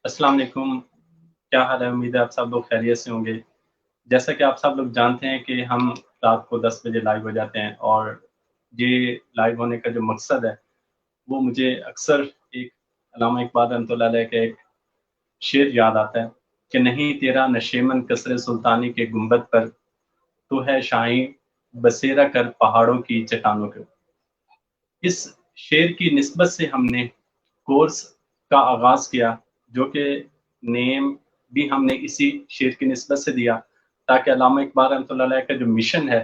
अस्सलाम वालेकुम। क्या हाल है? उम्मीद है आप सब लोग खैरियत से होंगे। जैसा कि आप सब लोग जानते हैं कि हम रात को 10 बजे लाइव हो जाते हैं और ये लाइव होने का जो मकसद है, वो मुझे अक्सर एक अल्लामा इकबाल रहमतुल्लाह अलैह का एक शेर याद आता है कि नहीं तेरा नशेमन कसरे सुल्तानी के गुंबद पर, तू है शाहीं बसेरा कर पहाड़ों की चट्टानों के। इस शेर की निस्बत से हमने कोर्स का आगाज़ किया, जो कि नेम भी हमने इसी शेर की निस्बत से दिया, ताकि अल्लामा इकबाल रहमतुल्लाह अलैह का जो मिशन है,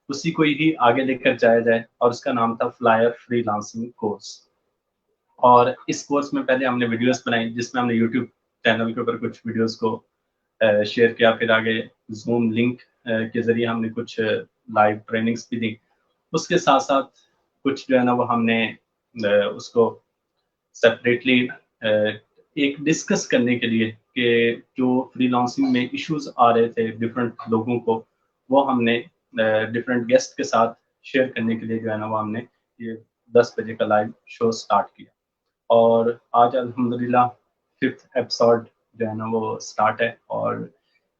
उसी को ही आगे लेकर जाया जाए और उसका नाम था फ्लायर फ्रीलांसिंग कोर्स। और इस कोर्स में पहले हमने वीडियोज़ बनाई, जिसमें हमने यूट्यूब चैनल के ऊपर कुछ वीडियोज़ को शेयर किया, फिर आगे ज़ूम लिंक के ज़रिए हमने कुछ लाइव ट्रेनिंग्स भी दी। उसके साथ-साथ कुछ जो है ना वो हमने उसको सेपरेटली एक डिस्कस करने के लिए कि जो फ्रीलांसिंग में इश्यूज आ रहे थे डिफरेंट लोगों को, वो हमने डिफरेंट गेस्ट के साथ शेयर करने के लिए जो है ना वो हमने ये 10 बजे का लाइव शो स्टार्ट किया। और आज अल्हम्दुलिल्लाह फिफ्थ एपिसोड जो है ना वो स्टार्ट है और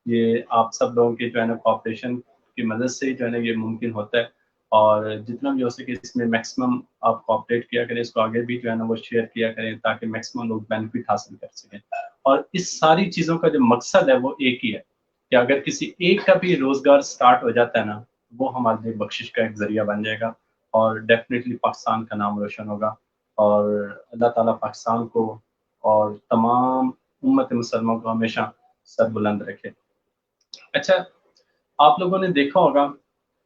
ये आप सब लोगों के जो है ना कोऑपरेशन की मदद से जो है ना ये मुमकिन होता है। और जितना भी हो सके इसमें मैक्सिमम आप कोऑपरेट किया करें, इसको आगे भी जो है ना वो शेयर किया करें ताकि मैक्सिमम लोग बेनिफिट हासिल कर सकें। और इस सारी चीज़ों का जो मकसद है वो एक ही है कि अगर किसी एक का भी रोज़गार स्टार्ट हो जाता है ना, वो हमारे लिए बख्शिश का एक ज़रिया बन जाएगा और डेफ़िनिटली पाकिस्तान का नाम रोशन होगा। और अल्लाह ताला पाकिस्तान को और तमाम उम्मत मुसलमान को हमेशा सर बुलंद रखे। अच्छा, आप लोगों ने देखा होगा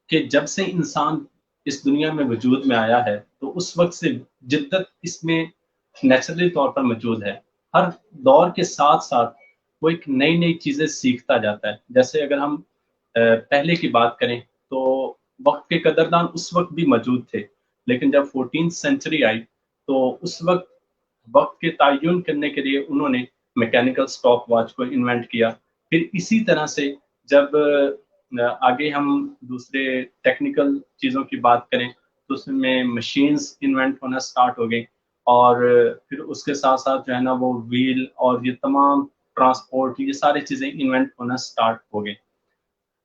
कि जब से इंसान इस दुनिया में वजूद में आया है, तो उस वक़्त से जिद्दत इसमें नेचुरली तौर पर मौजूद है। हर दौर के साथ-साथ वो एक नई-नई चीज़ें सीखता जाता है। जैसे अगर हम पहले की बात करें, तो वक़्त के कदरदान उस वक़्त भी मौजूद थे। लेकिन जब 14th सेंचुरी आई, तो उस वक़्त वक़्त के तय्युन करने के लिए उन्होंने मैकेनिकल स्टॉप वॉच को इन्वेंट किया। फिर इसी तरह से जब आगे हम दूसरे टेक्निकल चीज़ों की बात करें, तो उसमें मशीन्स इन्वेंट होना स्टार्ट हो गई और फिर उसके साथ-साथ जो है ना वो व्हील और ये तमाम ट्रांसपोर्ट ये सारी चीज़ें इन्वेंट होना स्टार्ट हो गई।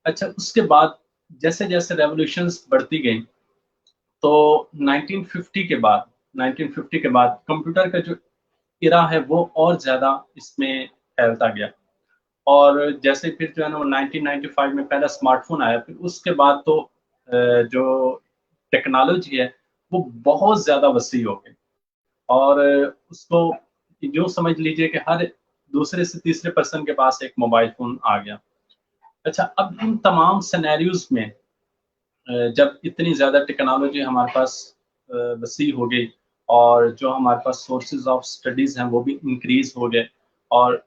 अच्छा, उसके बाद जैसे-जैसे रेवोल्यूशंस बढ़ती गईं, तो 1950 के बाद कंप्यूटर का जो इरा है वो और ज़्यादा इसमें फैलता गया। और जैसे फिर जो है ना वो 1995 में पहला स्मार्टफ़ोन आया, फिर उसके बाद तो जो टेक्नोलॉजी है, वो बहुत ज़्यादा वसीअ हो गई और उसको यूँ समझ लीजिए कि हर दूसरे से तीसरे पर्सन के पास एक मोबाइल फ़ोन आ गया। अच्छा, अब इन तमाम सिनेरियोज़ में जब इतनी ज़्यादा टेक्नोलॉजी हमारे पास वसीअ हो गई और जो हमारे पास सोर्सेज़ ऑफ स्टडीज़ हैं, वो भी इंक्रीज़ हो गए और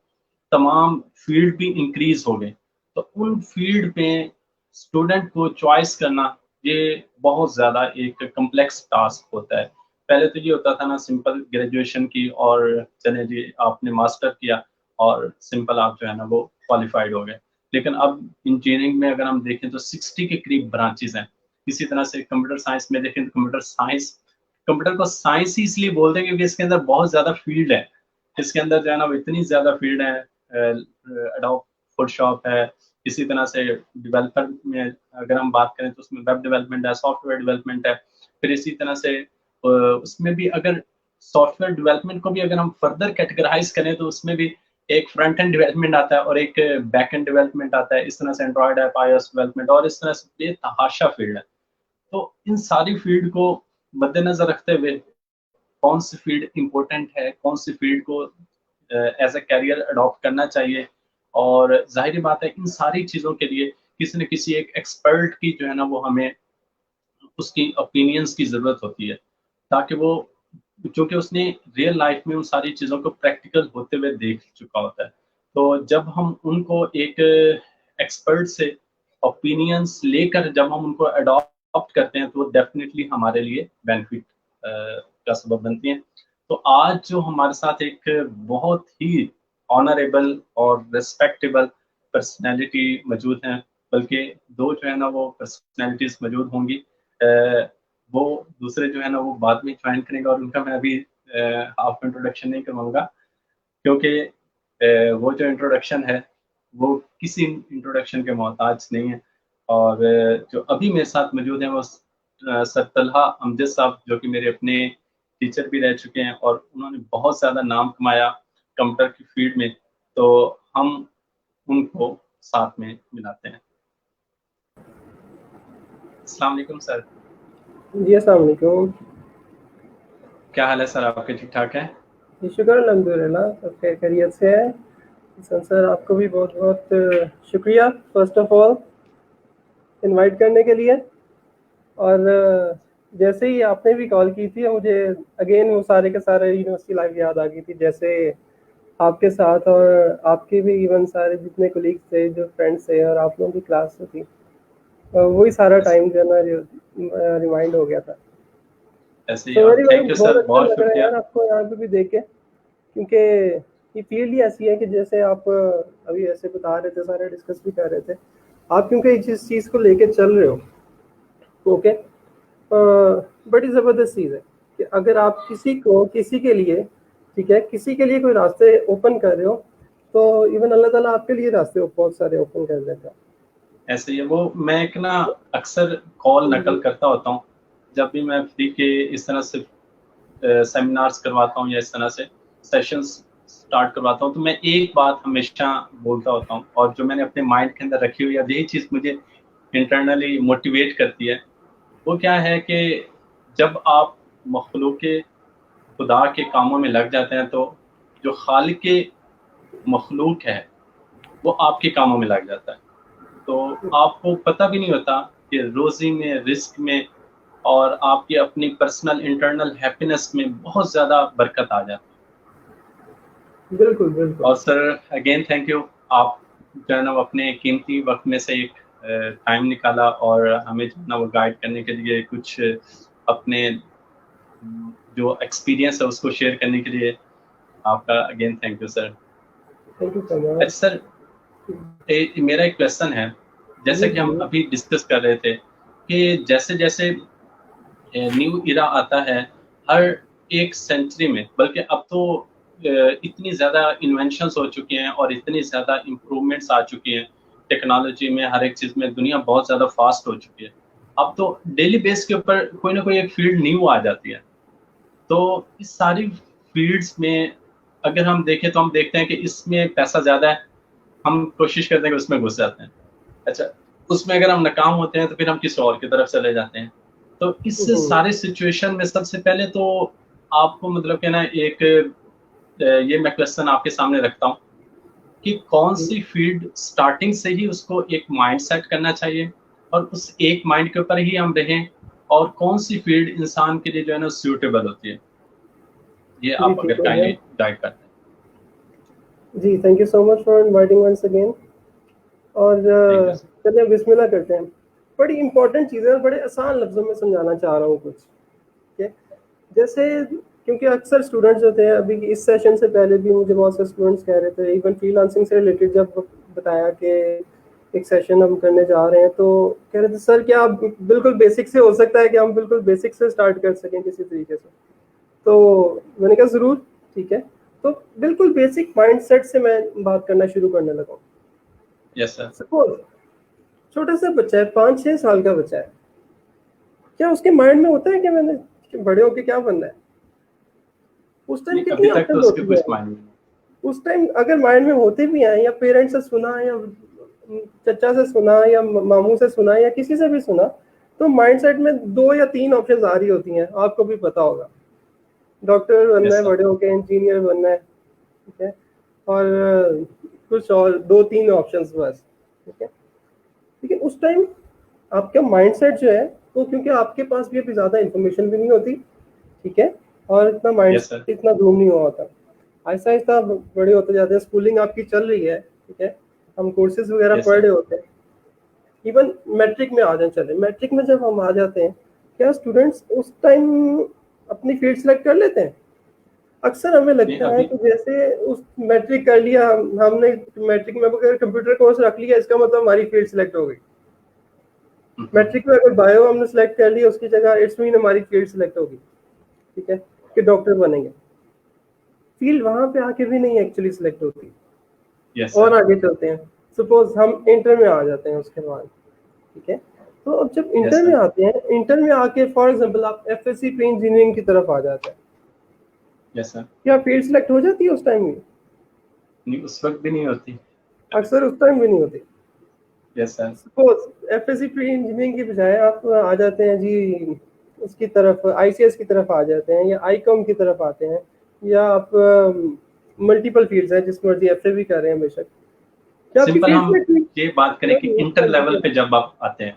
तमाम फ़ील्ड भी इंक्रीज़ हो गए। तो उन फ़ील्ड में स्टूडेंट को चॉइस करना, ये बहुत ज़्यादा एक कॉम्प्लेक्स टास्क होता है। पहले तो ये होता था ना सिंपल ग्रेजुएशन की और चलें जी आपने मास्टर किया और सिंपल आप जो है ना वो क्वालिफ़ाइड हो गए। लेकिन अब इंजीनियरिंग में अगर हम देखें तो 60 के करीब ब्रांचेज़ हैं। इसी तरह से कंप्यूटर साइंस में देखें तो कंप्यूटर को साइंस ही इसलिए बोलते हैं क्योंकि इसके अंदर बहुत ज़्यादा फ़ील्ड है। इसके अंदर जो है ना वो इतनी ज़्यादा फ़ील्ड है एडोब फ़ोटोशॉप है, इसी तरह से डेवलपर में अगर हम बात करें तो उसमें वेब डेवलपमेंट है, सॉफ्टवेयर डेवलपमेंट है। फिर इसी तरह से उसमें भी अगर सॉफ्टवेयर डेवलपमेंट को भी अगर हम फर्दर कैटेगराइज़ करें तो उसमें भी एक फ्रंट एंड डेवलपमेंट आता है और एक बैक एंड डेवलपमेंट आता है। इस तरह से एंड्रॉयड ऐप, आईओएस डेवलपमेंट और इस तरह से बेतहाशा फ़ील्ड है। तो इन सारी फ़ील्ड को मद्देनज़र रखते हुए कौन सी फ़ील्ड इम्पोर्टेंट है, कौन सी फ़ील्ड को एज़ अ करियर अडॉप्ट करना चाहिए और ज़ाहिर-सी बात है इन सारी चीज़ों के लिए किसी न किसी एक एक्सपर्ट की जो है ना वो हमें उसकी ओपिनियंस की ज़रूरत होती है, ताकि वो क्योंकि उसने रियल लाइफ़ में उन सारी चीज़ों को प्रैक्टिकल होते हुए देख चुका होता है। तो जब हम उनको एक एक्सपर्ट से ओपिनियंस लेकर जब हम उनको अडॉप्ट करते हैं, तो वो डेफ़िनिटली हमारे लिए बेनिफिट का सबब बनती हैं। तो आज जो हमारे साथ एक बहुत ही ऑनरेबल और रिस्पेक्टेबल पर्सनैलिटी मौजूद हैं, बल्कि 2 जो है ना वो पर्सनैलिटीज़ मौजूद होंगी। वो दूसरे जो है ना वो बाद में जॉइन करेंगे और उनका मैं अभी हाफ इंट्रोडक्शन नहीं करवाऊँगा क्योंकि वो जो इंट्रोडक्शन है वो किसी इंट्रोडक्शन के मोहताज नहीं है। और जो अभी मेरे साथ मौजूद हैं वो सर तलहा अमजद साहब, जो कि मेरे अपने टीचर भी रह चुके हैं और उन्होंने बहुत ज़्यादा नाम कमाया कंप्यूटर की फील्ड में, तो हम उनको साथ में मिलाते हैं। अस्सलाम वालेकुम सर। जी अस्सलाम वालेकुम। क्या हाल है सर, आपके ठीक ठाक हैं? जी शुक्र अल्हम्दुलिल्लाह, सब खैरियत से है। सर आपको भी बहुत बहुत शुक्रिया फर्स्ट ऑफ ऑल इनवाइट करने के लिए। और जैसे ही आपने भी कॉल की थी मुझे अगेन वो सारे के सारे यूनिवर्सिटी लाइफ याद आ गई थी, जैसे आपके साथ और आपके भी इवन सारे जितने कोलीग्स थे, जो फ्रेंड्स थे और आप लोगों की क्लास थी, वही सारा टाइम जो है ना रिमाइंड हो गया था। ऐसे ही, तो और वेरी वेरी थैंक यू बहुत सर, अच्छा बहुत लग रहा है शुक्रिया। यार आपको यहाँ पे भी देख के, क्योंकि ये फील्ड ही ऐसी है कि जैसे आप अभी ऐसे बता रहे थे, सारे डिस्कस भी कर रहे थे, आप क्योंकि जिस चीज़ को लेके चल रहे हो, ओके, बड़ी ज़बरदस्त चीज़ है कि अगर आप किसी के लिए, ठीक है, किसी के लिए कोई रास्ते ओपन कर रहे हो, तो इवन अल्लाह ताला आपके लिए रास्ते बहुत सारे ओपन कर देता है। ऐसे ही है वो। मैं एक ना अक्सर कॉल जी नकल करता होता हूँ जब भी मैं फ्री के इस तरह से सेमिनार्स करवाता हूँ या इस तरह से सेशंस स्टार्ट करवाता हूँ, तो मैं एक बात हमेशा बोलता होता हूँ, और जो मैंने अपने माइंड के अंदर रखी हुई है, यही चीज़ मुझे इंटरनली मोटिवेट करती है। वो क्या है कि जब आप मखलूक खुदा के कामों में लग जाते हैं, तो जो खालिक के मखलूक है वो आपके कामों में लग जाता है। तो आपको पता भी नहीं होता कि रोजी में, रिस्क में और आपकी अपनी पर्सनल इंटरनल हैप्पीनेस में बहुत ज़्यादा बरकत आ जाती है। बिल्कुल बिल्कुल। और सर अगेन थैंक यू, आप जो है ना वो अपने कीमती वक्त में से एक टाइम निकाला और हमें जो है ना वो गाइड करने के लिए, कुछ अपने जो एक्सपीरियंस है उसको शेयर करने के लिए आपका again thank you sir. Thank you सो अच्छा मच। सर, मेरा एक क्वेश्चन है, जैसा जी कि हम जी अभी डिस्कस कर रहे थे कि जैसे जैसे न्यू इरा आता है हर एक सेंचुरी में, बल्कि अब तो इतनी ज़्यादा इन्वेंशंस हो चुकी हैं और इतनी ज़्यादा इम्प्रूवमेंट्स आ चुकी हैं टेक्नोलॉजी में, हर एक चीज़ में दुनिया बहुत ज़्यादा फास्ट हो चुकी है। अब तो डेली बेस के ऊपर कोई ना कोई एक फील्ड न्यू आ जाती है। तो इस सारी फील्ड्स में अगर हम देखें तो हम देखते हैं कि इसमें पैसा ज़्यादा है, हम कोशिश करते हैं कि उसमें घुस जाते हैं। अच्छा, उसमें अगर हम नाकाम होते हैं तो फिर हम किसी और की तरफ चले जाते हैं। तो इस हम्म, सारे सिचुएशन में सबसे पहले तो आपको मतलब कि ना एक ये मैं क्वेश्चन आपके सामने रखता हूँ कि कौन जी सी फील्ड स्टार्टिंग से ही उसको एक माइंड सेट करना चाहिए और उस एक माइंड के ऊपर ही हम रहें, और कौन सी फील्ड इंसान के लिए जो है ना सूटेबल होती है, ये जी आप ठीक अगर हो गया। काइंडली गाइड करते हैं। जी thank you so much for inviting once again. और थैंक यू सर। चलिए बिस्मिल्लाह करते हैं। बड़ी इंपॉर्टेंट चीज़ है और बड़े आसान लफ्ज़ों में समझाना चाह रहा हूँ कुछ, ठीक है। जैसे क्योंकि अक्सर स्टूडेंट्स जो थे, अभी इस सेशन से पहले भी मुझे बहुत से स्टूडेंट्स कह रहे थे, इवन फ्रीलांसिंग से रिलेटेड जब बताया कि एक सेशन हम करने जा रहे हैं, तो कह रहे थे सर क्या आप बिल्कुल बेसिक से हो सकता है कि हम बिल्कुल बेसिक से स्टार्ट कर सकें किसी तरीके से। तो मैंने कहा ज़रूर, ठीक है। तो बिल्कुल बेसिक माइंडसेट से मैं बात करना शुरू करने लगा। Yes sir. सपोज छोटा सा बच्चा है, 5-6 साल का बच्चा है, क्या उसके माइंड में होता है कि मैंने बड़े होके क्या बनना है? उस टाइम नहीं, कितनी अभी तक तो ऑप्शन उसके होती है। कुछ माइंड में नहीं। उस टाइम अगर माइंड में होते भी हैं, या पेरेंट्स से सुना, या चचा से सुना, या मामू से सुना, या किसी से भी सुना, तो माइंडसेट में 2 या 3 ऑप्शन आ रही होती हैं, आपको भी पता होगा। डॉक्टर बनना यस है, सर। बड़े होके इंजीनियर बनना है, ठीक है, और कुछ और 2-3 ऑप्शंस बस, ठीक है। लेकिन उस टाइम आपका माइंडसेट जो है, तो क्योंकि आपके पास भी अभी ज़्यादा इन्फॉर्मेशन भी नहीं होती, ठीक है, और इतना यस सर। माइंडसेट इतना ग्रूम नहीं हुआ होता। आहिस्ता आहिस्ता बड़े होते जाते हैं, स्कूलिंग आपकी चल रही है, ठीक है, हम कोर्सेज वगैरह यस पढ़ सर। रहे होते हैं। इवन मैट्रिक में आ जाए, चले मैट्रिक में जब हम आ जाते हैं, क्या स्टूडेंट्स उस टाइम अपनी फील्ड सेलेक्ट कर लेते हैं? अक्सर हमें नहीं, लगता है अभी कि जैसे उस मैट्रिक कर लिया, हमने मैट्रिक में अगर कंप्यूटर कोर्स रख लिया, इसका मतलब हमारी फील्ड सेलेक्ट हो गई। मैट्रिक में अगर बायो हमने सेलेक्ट कर लिया, उसकी जगह इट्स मीन हमारी फील्ड सेलेक्ट होगी, ठीक है, कि डॉक्टर बनेंगे। फील्ड वहां पे आके भी नहीं एक्चुअली सिलेक्ट होती। यस और सर। आगे चलते हैं, सपोज हम इंटर में आ जाते हैं उसके बाद, ठीक है। तो अब जब यस इंटर में सर। आते हैं, इंटर में आके फॉर एग्जांपल आप एफएससी प्री इंजीनियरिंग की तरफ आ जाते हैं, यस सर। क्या फील्ड सेलेक्ट हो जाती है उस टाइम में? नहीं, उस वक्त भी नहीं होती। अक्सर उस टाइम भी नहीं होती। Yes sir. Suppose FSc pre engineering की बजाय आप आ जाते हैं जी उसकी तरफ, आईसीएस की तरफ आ जाते हैं, या आईकॉम की तरफ आते हैं, या आप मल्टीपल फील्ड्स हैं जिस मर्जी एफए भी कर रहे हैं बेशक, क्या आपकी सिंपल फील्ड हम सेलेक्ट हुई? ये बात करें कि नहीं, इंटर लेवल पे जब आप आते हैं।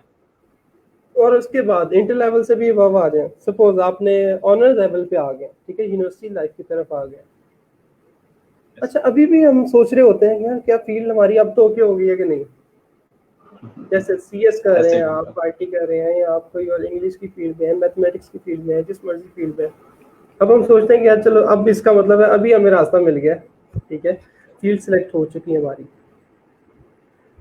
और उसके बाद इंटर लेवल से भी अब आ जाए, सपोज आपने ऑनर लेवल पे आ गए, ठीक है, यूनिवर्सिटी लाइफ की तरफ आ गए। यस अच्छा, अभी भी हम सोच रहे होते हैं कि यार क्या फील्ड हमारी अब तो ओके हो गई है कि नहीं। सर। जैसे सीएस कर रहे ऐसे हैं ही आप, बिल्कुल। आईटी कर रहे हैं, या आप कोई और इंग्लिश की फील्ड में है, मैथमेटिक्स की फील्ड में है, जिस मर्जी फील्ड में है। अब हम सोचते हैं कि यार चलो अब इसका मतलब है अभी हमें रास्ता मिल गया, ठीक है, फील्ड सेलेक्ट हो चुकी है हमारी।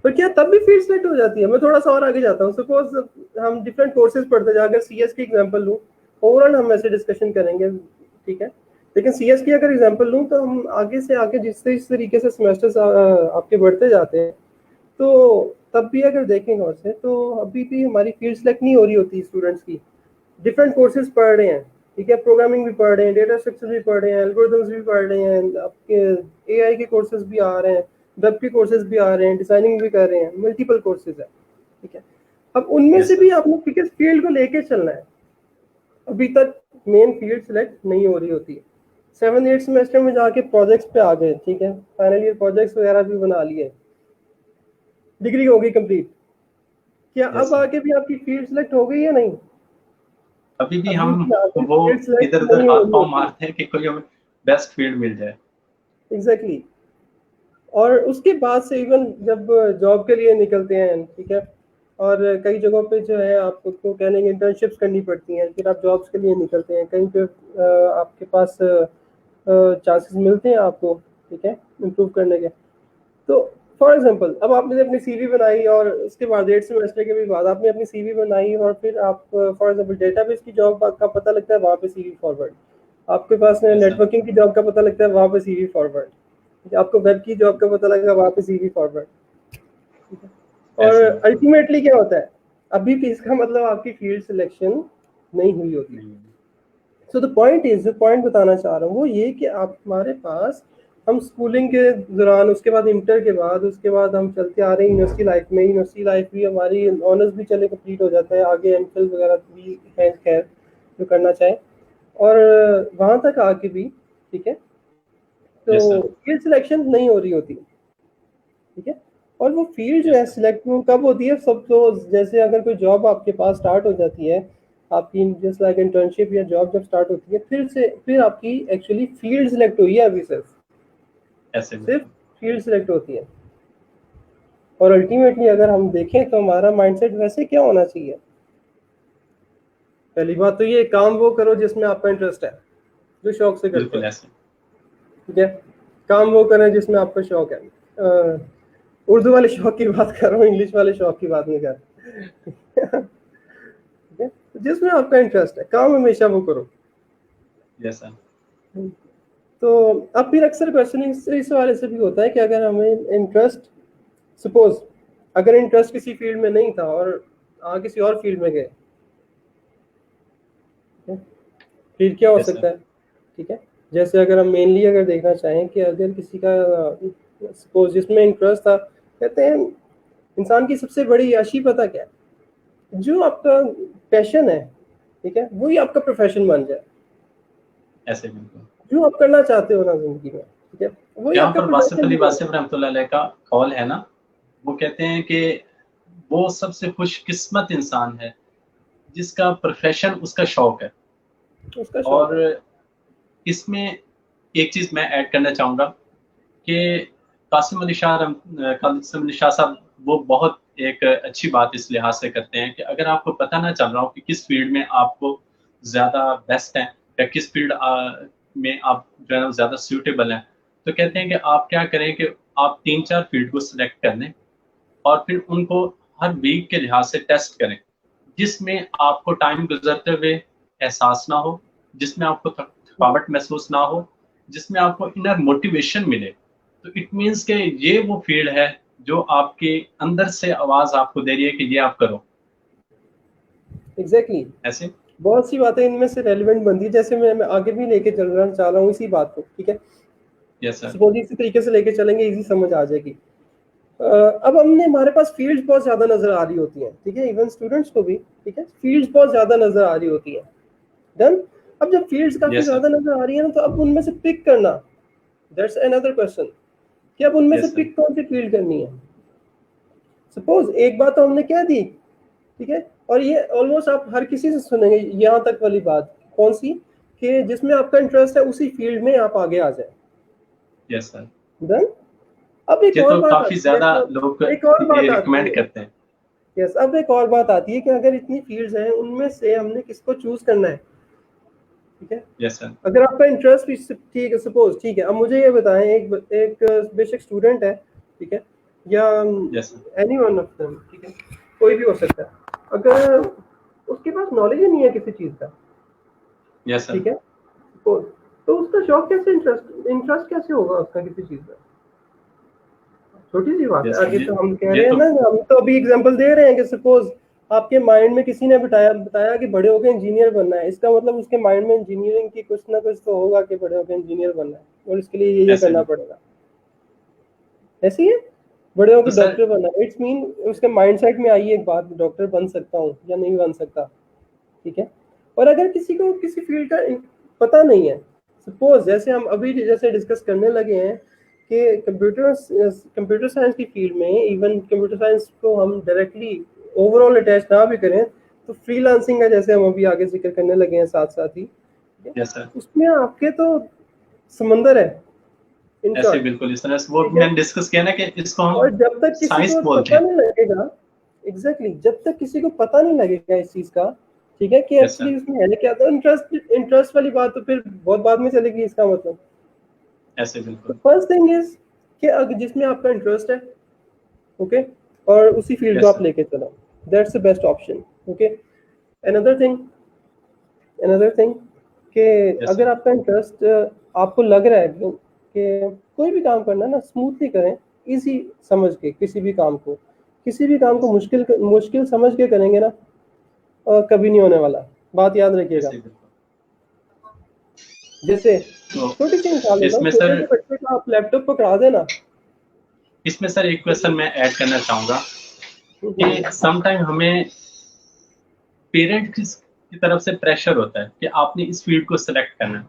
पर क्या तब भी फील्ड सेलेक्ट हो जाती है? मैं थोड़ा सा और आगे जाता हूँ, सपोज हम डिफरेंट कोर्सेज पढ़ते जाए, अगर सीएस की एग्जांपल लूँ, ओवरऑल हम ऐसे डिस्कशन करेंगे, ठीक है, लेकिन सीएस की अगर एग्जांपल लूँ तो हम आगे से आगे जिस तरीके से सेमेस्टर्स आपके बढ़ते जाते हैं, तो तब भी अगर देखें गौर से तो अभी भी हमारी फील्ड सेलेक्ट नहीं हो रही होती स्टूडेंट्स की। डिफरेंट कोर्सेज पढ़ रहे हैं, ठीक है, प्रोग्रामिंग भी पढ़ रहे हैं, डेटा स्ट्रक्चर भी पढ़ रहे हैं, एल्गोरिथम्स भी पढ़ रहे हैं, आपके एआई के कोर्सेज भी आ रहे हैं, वेब के कोर्सेज भी आ रहे हैं, डिजाइनिंग भी कर रहे हैं, मल्टीपल कोर्सेज है, ठीक है। अब उनमें यस से सर। भी आपने किस फील्ड को लेके चलना है, अभी तक मेन फील्ड सेलेक्ट नहीं हो रही होती है। 7-8 सेमेस्टर में जाके प्रोजेक्ट्स पे आ गए, ठीक है, फाइनल ईयर प्रोजेक्ट्स वगैरह भी बना लिए, डिग्री हो गई कंप्लीट, क्या यस अब सर। आगे भी आपकी फील्ड सेलेक्ट हो गई या नहीं? अभी भी अभी हम भी आगे वो फील्ड सेलेक्ट इधर उधर नहीं हो हाथ रही पांव होती। मारते हैं कि कोई हमें बेस्ट फील्ड मिल जाए। एग्जैक्टली। और उसके बाद से इवन जब जॉब के लिए निकलते हैं, ठीक है, और कई जगहों पे जो है आपको कहने की इंटर्नशिप्स करनी पड़ती हैं, फिर आप जॉब्स के लिए निकलते हैं, कहीं पे आपके पास चांसेस मिलते हैं आपको, ठीक है, इम्प्रूव करने के। तो फॉर एग्जांपल अब आपने अपनी सीवी बनाई, और उसके बाद 8 सेमेस्टर के भी बाद आपने अपनी सीवी बनाई, और फिर आप फॉर एग्जांपल डेटाबेस की जॉब का पता लगता है, वहाँ पे सीवी फॉरवर्ड, आपके पास यस सर। नेटवर्किंग की जॉब का पता लगता है, वहाँ पे सीवी फॉरवर्ड, आपको वेब की जॉब का पता लगा, वहाँ पे सीवी फॉरवर्ड, ठीक है। और ऐसे बिल्कुल। अल्टीमेटली क्या होता है, अभी भी इसका मतलब आपकी फील्ड सिलेक्शन नहीं हुई होती। नहीं। सो द पॉइंट इज, जो पॉइंट बताना चाह रहा हूँ वो ये कि आप हमारे पास, हम स्कूलिंग के दौरान, उसके बाद इंटर के बाद, उसके बाद हम चलते आ रहे हैं यूनिवर्सिटी लाइफ में, यूनिवर्सिटी लाइफ भी हमारी ऑनर्स भी चले कंप्लीट हो जाता है, आगे एमफिल वगैरह भी है खैर जो करना चाहे, और वहाँ तक आके भी, ठीक है, तो यस सर। फील्ड सिलेक्शन नहीं हो रही होती, ठीक है। और वो फील्ड जो यस है सर। सिलेक्ट कब होती है, सब तो जैसे अगर कोई जॉब आपके पास स्टार्ट हो जाती है, आपकी जस्ट लाइक इंटर्नशिप या जॉब जब स्टार्ट होती है, फिर आपकी एक्चुअली फील्ड सिलेक्ट हुई है, अभी सिर्फ ऐसे सिर्फ बिल्कुल। फील्ड सिलेक्ट होती है। और अल्टीमेटली अगर हम देखें तो हमारा माइंडसेट वैसे क्या होना चाहिए, पहली बात तो ये, काम वो करो जिसमें आपका इंटरेस्ट है, जो शौक से करते बिल्कुल हैं, ऐसे। ठीक है, काम वो करें जिसमें आपका शौक है। उर्दू वाले शौक की बात कर रहा हूँ, इंग्लिश वाले शौक की बात नहीं कर रहा। ठीक है, तो जिसमें आपका इंटरेस्ट है, काम हमेशा वो करो। Yes sir. तो अब फिर अक्सर क्वेश्चन इस वाले से भी होता है कि अगर हमें इंटरेस्ट, सपोज अगर इंटरेस्ट किसी फील्ड में नहीं था और आप किसी और फील्ड में गए, फिर क्या हो यस सर। सकता है, ठीक है। जैसे अगर हम मेनली अगर देखना चाहें कि अगर किसी का सपोज जिसमें इंटरेस्ट था, कहते हैं इंसान की सबसे बड़ी याशी पता क्या है, जो आपका पैशन है, ठीक है, वही आपका प्रोफेशन बन जाए, ऐसे बिल्कुल। जो आप करना चाहते हो ना जिंदगी में, ठीक है, वही यहाँ आपका पर वासिफ प्रोफेशन अली भी बन वासिफ रहमतुल्लाह अलैह का कौल है ना, वो कहते हैं कि वो सबसे खुशकिस्मत इंसान है जिसका प्रोफेशन उसका शौक है। जाए, उसका शौक है। और इसमें एक चीज़ मैं ऐड करना चाहूँगा कि कासिम अली शाह साहब वो बहुत एक अच्छी बात इस लिहाज से करते हैं कि अगर आपको पता ना चल रहा हो कि किस फील्ड में आपको ज़्यादा बेस्ट है, या किस फील्ड में आप जो है ना ज़्यादा सूटेबल हैं, तो कहते हैं कि आप क्या करें कि आप 3-4 फील्ड को सिलेक्ट कर लें और फिर उनको हर वीक के लिहाज से टेस्ट करें, जिसमें आपको टाइम गुजरते हुए एहसास ना हो, जिसमें आपको थकावट महसूस ना हो, जिसमें आपको इनर मोटिवेशन मिले। तो इट मीन्स के ये वो फील्ड है जो आपके अंदर से आवाज आपको दे रही है कि ये आप करो। एग्जैक्टली ऐसे बहुत सी बातें इनमें से रेलिवेंट बनती है, जैसे मैं आगे भी लेके चल रहा चाह रहा हूँ इसी बात को, ठीक है। Yes sir. सपोज इसी तरीके से लेके चलेंगे, इजी समझ आ जाएगी। अब हमने हमारे पास फील्ड्स बहुत ज्यादा नजर आ रही होती हैं, ठीक है, इवन स्टूडेंट्स को भी, ठीक है, फील्ड्स बहुत ज्यादा नजर आ रही होती है। डन। अब जब फील्ड्स काफी यस सर। ज्यादा नजर आ रही है ना, तो अब उनमें से पिक करना, दैट्स अनदर क्वेश्चन, कि अब उनमें से यस सर। पिक कौन सी फील्ड करनी है। सपोज एक बात तो हमने कह दी, ठीक है, और ये ऑलमोस्ट आप हर किसी से सुनेंगे यहाँ तक वाली बात, कौन सी, कि जिसमें आपका इंटरेस्ट है उसी फील्ड में आप आगे आ जाए। Yes sir. डन। अब एक ये और तो बात काफी आती है, ज्यादा तो लोग एक और ये बात आती रिकमेंड है। करते हैं। यस, अब एक और बात आती है कि अगर इतनी फील्ड्स हैं, उनमें से हमने किसको चूज करना है, ठीक है। Yes sir. अगर आपका इंटरेस्ट भी ठीक है, सपोज ठीक है, अब मुझे ये बताएं, एक बेसिक स्टूडेंट है, ठीक है, या yes sir. Any one of them, ठीक है, कोई भी हो सकता है, अगर उसके पास नॉलेज ही नहीं है किसी चीज का, यस सर। ठीक है, सपोज, तो उसका शौक कैसे, इंटरेस्ट इंटरेस्ट कैसे होगा उसका किसी चीज में। छोटी सी बात है, यस सर। आगे तो हम कह ये रहे हैं तो ना, हम तो अभी एग्जांपल दे रहे हैं कि सपोज आपके माइंड में किसी ने बताया कि बड़े होकर इंजीनियर बनना है, इसका मतलब उसके माइंड में इंजीनियरिंग की कुछ ना कुछ तो होगा कि बड़े होकर इंजीनियर बनना है और इसके लिए ये ऐसे करना भी पड़ेगा। ऐसे ही है, बड़े तो होकर सर। डॉक्टर बनना है, इट्स मीन उसके माइंडसेट में आई एक बात, डॉक्टर बन सकता हूँ या नहीं बन सकता, ठीक है। और अगर किसी को किसी फील्ड का पता नहीं है, सपोज जैसे हम अभी जैसे डिस्कस करने लगे हैं कि कंप्यूटर साइंस की फील्ड में, इवन कंप्यूटर साइंस को हम डायरेक्टली ओवरऑल अटैच ना भी करें, तो फ्रीलांसिंग का जैसे हम अभी आगे जिक्र करने लगे हैं साथ साथ ही, ठीक है? Yes sir. उसमें आपके तो समंदर है, इन ऐसे शॉर्ट, बिल्कुल इस तरह से वो ठीक है। मैंने डिस्कस किया ना कि इसको हम और जब तक किसी साइंस को बोलते पता हैं। नहीं लगेगा, एग्जैक्टली जब तक किसी को पता नहीं लगेगा इस चीज का, ठीक है, कि यस सर। एक्चुअली इसमें है क्या, तो इंटरेस्ट वाली बात तो फिर बहुत बाद में चलेगी, इसका मतलब। ऐसे तो बिल्कुल। फर्स्ट थिंग इज कि अगर जिसमें आपका इंटरेस्ट है, ओके, और उसी फील्ड को यस आप सर। लेके चलो, that's the best option, okay. Another thing another thing कि यस अगर सर। आपका इंटरेस्ट, आपको लग रहा है कि कोई भी काम करना है ना, स्मूथली करें, इजी समझ के, किसी भी काम को यस मुश्किल मुश्किल समझ के करेंगे ना, कभी नहीं होने वाला, बात याद रखिएगा। ऐसे बिल्कुल। जैसे तो छोटी सी मिसाल देता हूँ, इसमें छोटे सर से बच्चे का आप लैपटॉप पकड़ा देना, इसमें सर एक क्वेश्चन मैं ऐड करना चाहूंगा हम्म, कि समटाइम हमें पेरेंट की तरफ से प्रेशर होता है कि आपने इस फील्ड को सिलेक्ट करना है।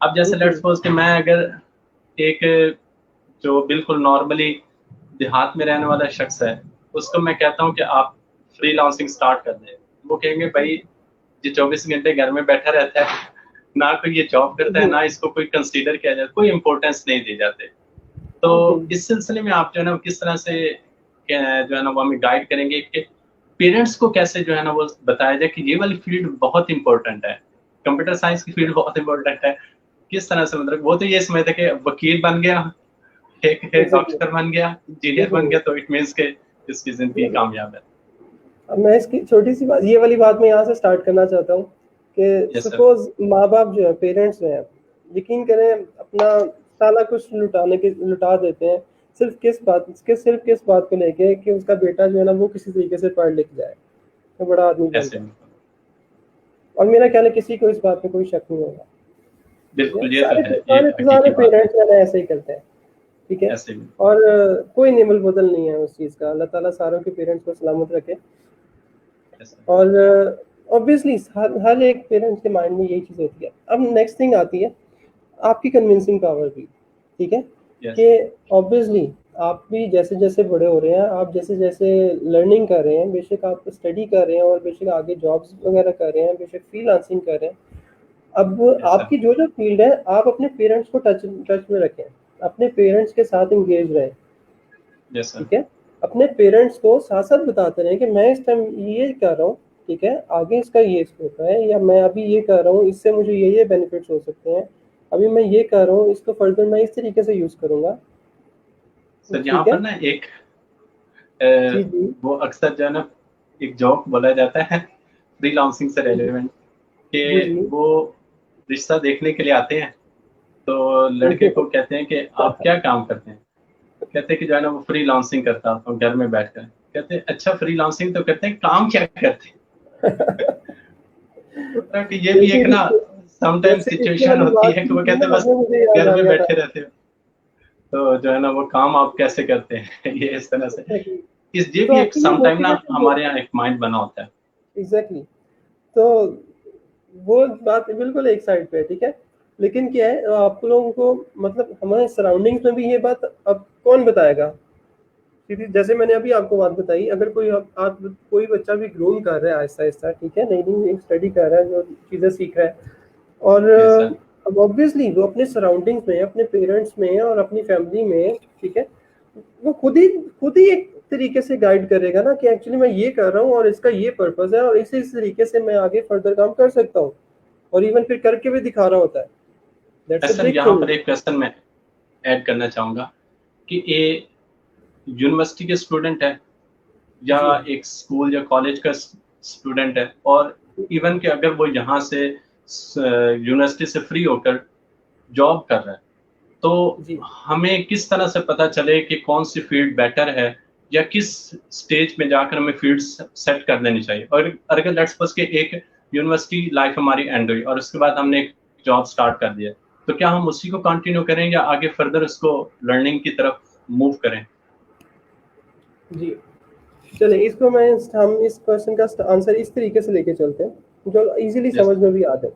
अब जैसे लेट्स हम्म, सपोज कि मैं अगर एक जो बिल्कुल नॉर्मली देहात में रहने वाला शख्स है, उसको मैं कहता हूँ कि आप फ्रीलांसिंग स्टार्ट कर दें, वो कहेंगे भाई ये 24 घंटे घर में बैठा रहता है, ना कोई ये जॉब करता है, हम्म, ना इसको कोई कंसीडर किया जाता, कोई इंपॉर्टेंस नहीं दी जाते। तो हम्म, इस सिलसिले में आप जो है ना किस तरह से जो है ना वो हमें गाइड करेंगे कि पेरेंट्स को कैसे जो है ना वो बताया जाए कि ये वाली फील्ड बहुत इंपॉर्टेंट है, कंप्यूटर साइंस की फील्ड बहुत इंपॉर्टेंट है। किस तरह से मतलब वो तो ये समझते कि वकील बन गया, एक एग्जैक्टली, डॉक्टर बन गया, इंजीनियर बन गया तो इट मीन्स के इसकी जिंदगी कामयाब है। अब मैं इसकी छोटी सी बात, ये वाली बात मैं यहाँ से स्टार्ट करना चाहता हूँ कि यस सर। सपोज माँ बाप जो है, पेरेंट्स जो है, यकीन करें अपना सारा कुछ लुटा देते हैं, सिर्फ किस बात को लेके कि उसका बेटा जो है ना वो किसी तरीके से पढ़ लिख जाए, तो बड़ा आदमी बन ऐसे जाए। और मेरा ख्याल है किसी को इस बात पे कोई शक नहीं होगा, ठीक है, बिल्कुल ये तो सारे है, ये सारे सारे हकीकी बात है। पेरेंट्स जो है ना ऐसे ही करते हैं, ठीक है। ऐसे भी और कोई निमल बदल नहीं है उस चीज़ का, अल्लाह ताला सारों के पेरेंट्स को सलामत रखे। ऐसे। और ऑब्वियसली हर एक पेरेंट्स के माइंड में यही चीज़ होती है। अब नेक्स्ट थिंग आती है आपकी कन्विंसिंग पावर की, ठीक है, यस। कि ऑब्वियसली आप भी जैसे जैसे बड़े हो रहे हैं, आप जैसे जैसे लर्निंग कर रहे हैं, बेशक आप स्टडी कर रहे हैं और बेशक आगे जॉब्स वगैरह कर रहे हैं, बेशक फ्रीलांसिंग कर रहे हैं, अब यस सर। आपकी जो जो फील्ड है, आप अपने पेरेंट्स को टच में रखें, अपने पेरेंट्स के साथ इंगेज रहें, यस सर। ठीक है। अपने पेरेंट्स को साथ साथ बताते रहें कि मैं इस टाइम ये कर रहा हूँ, ठीक है, आगे इसका ये स्कोप है, या मैं अभी ये कर रहा हूँ, इससे मुझे ये बेनिफिट्स हो सकते हैं, अभी मैं ये कर रहा हूँ, इसको फर्दर मैं इस तरीके से यूज करूंगा, सर यहाँ ठीक है। पर ना एक जी जी वो अक्सर जो है ना एक जॉक बोला जाता है फ्रीलांसिंग से रेलेवेंट, कि जी जी वो रिश्ता देखने के लिए आते हैं तो लड़के को कहते हैं कि आप क्या काम करते हैं, कहते कि जो है ना वो फ्रीलांसिंग करता हूँ घर में बैठकर। कहते अच्छा फ्रीलांसिंग तो करते हैं, काम क्या करते हैं? मतलब कि ये भी एक लेकिन ना समटाइम जैसे इससे सिचुएशन वाली होती बात है कि की वो थी कहते ना, हैं बस उसमें मुझे याद घर आ में गया था। बैठे रहते हो, तो जो है ना वो काम आप कैसे करते हैं ये इस तरह से एग्जैक्टली। ये तो भी एक आपके लिए समटाइम ना मोटिवेशन हमारे यहाँ एक माइंड बना होता है। एग्जैक्टली। तो वो बात बिल्कुल एक साइड पे है, ठीक है। लेकिन क्या है, आप लोगों को मतलब हमारे सराउंडिंग्स में भी ये बात अब कौन बताएगा? क्योंकि जैसे मैंने अभी आपको बात बताई, अगर कोई आप कोई बच्चा भी ग्रूम कर रहा है आहिस्ता आहिस्ता, ठीक है, नई नई स्टडी कर रहा है, जो चीज़ें सीख रहा है, और यस सर। अब ऑब्वियसली वो अपने सराउंडिंग्स में, अपने पेरेंट्स में और अपनी फैमिली में, ठीक है, वो खुद ही एक तरीके से गाइड करेगा ना कि एक्चुअली मैं ये कर रहा हूँ और इसका ये पर्पस है और इस तरीके से मैं आगे फर्दर काम कर सकता हूँ, और इवन फिर करके भी दिखा रहा होता है। दैट्स अ सर बिग यहाँ थिंग। पर एक क्वेश्चन मैं ऐड करना चाहूंगा कि ये यूनिवर्सिटी के स्टूडेंट है या जी एक स्कूल या कॉलेज का स्टूडेंट है, और इवन कि अगर वो यहाँ से यूनिवर्सिटी से फ्री होकर जॉब कर रहा है, तो जी हमें किस तरह से पता चले कि कौन सी फील्ड बेटर है, या किस स्टेज में जाकर हमें फील्ड सेट कर देनी चाहिए? और अगर लेट्स सपोज कि एक यूनिवर्सिटी लाइफ हमारी एंड हुई और उसके बाद हमने एक जॉब स्टार्ट कर दिया, तो क्या हम उसी को कंटिन्यू करें या आगे फर्दर उसको लर्निंग की तरफ मूव करें? जी। चले इसको हम इस क्वेश्चन का आंसर इस तरीके से लेके चलते हैं जो इजीली यस समझ में भी आ जाए,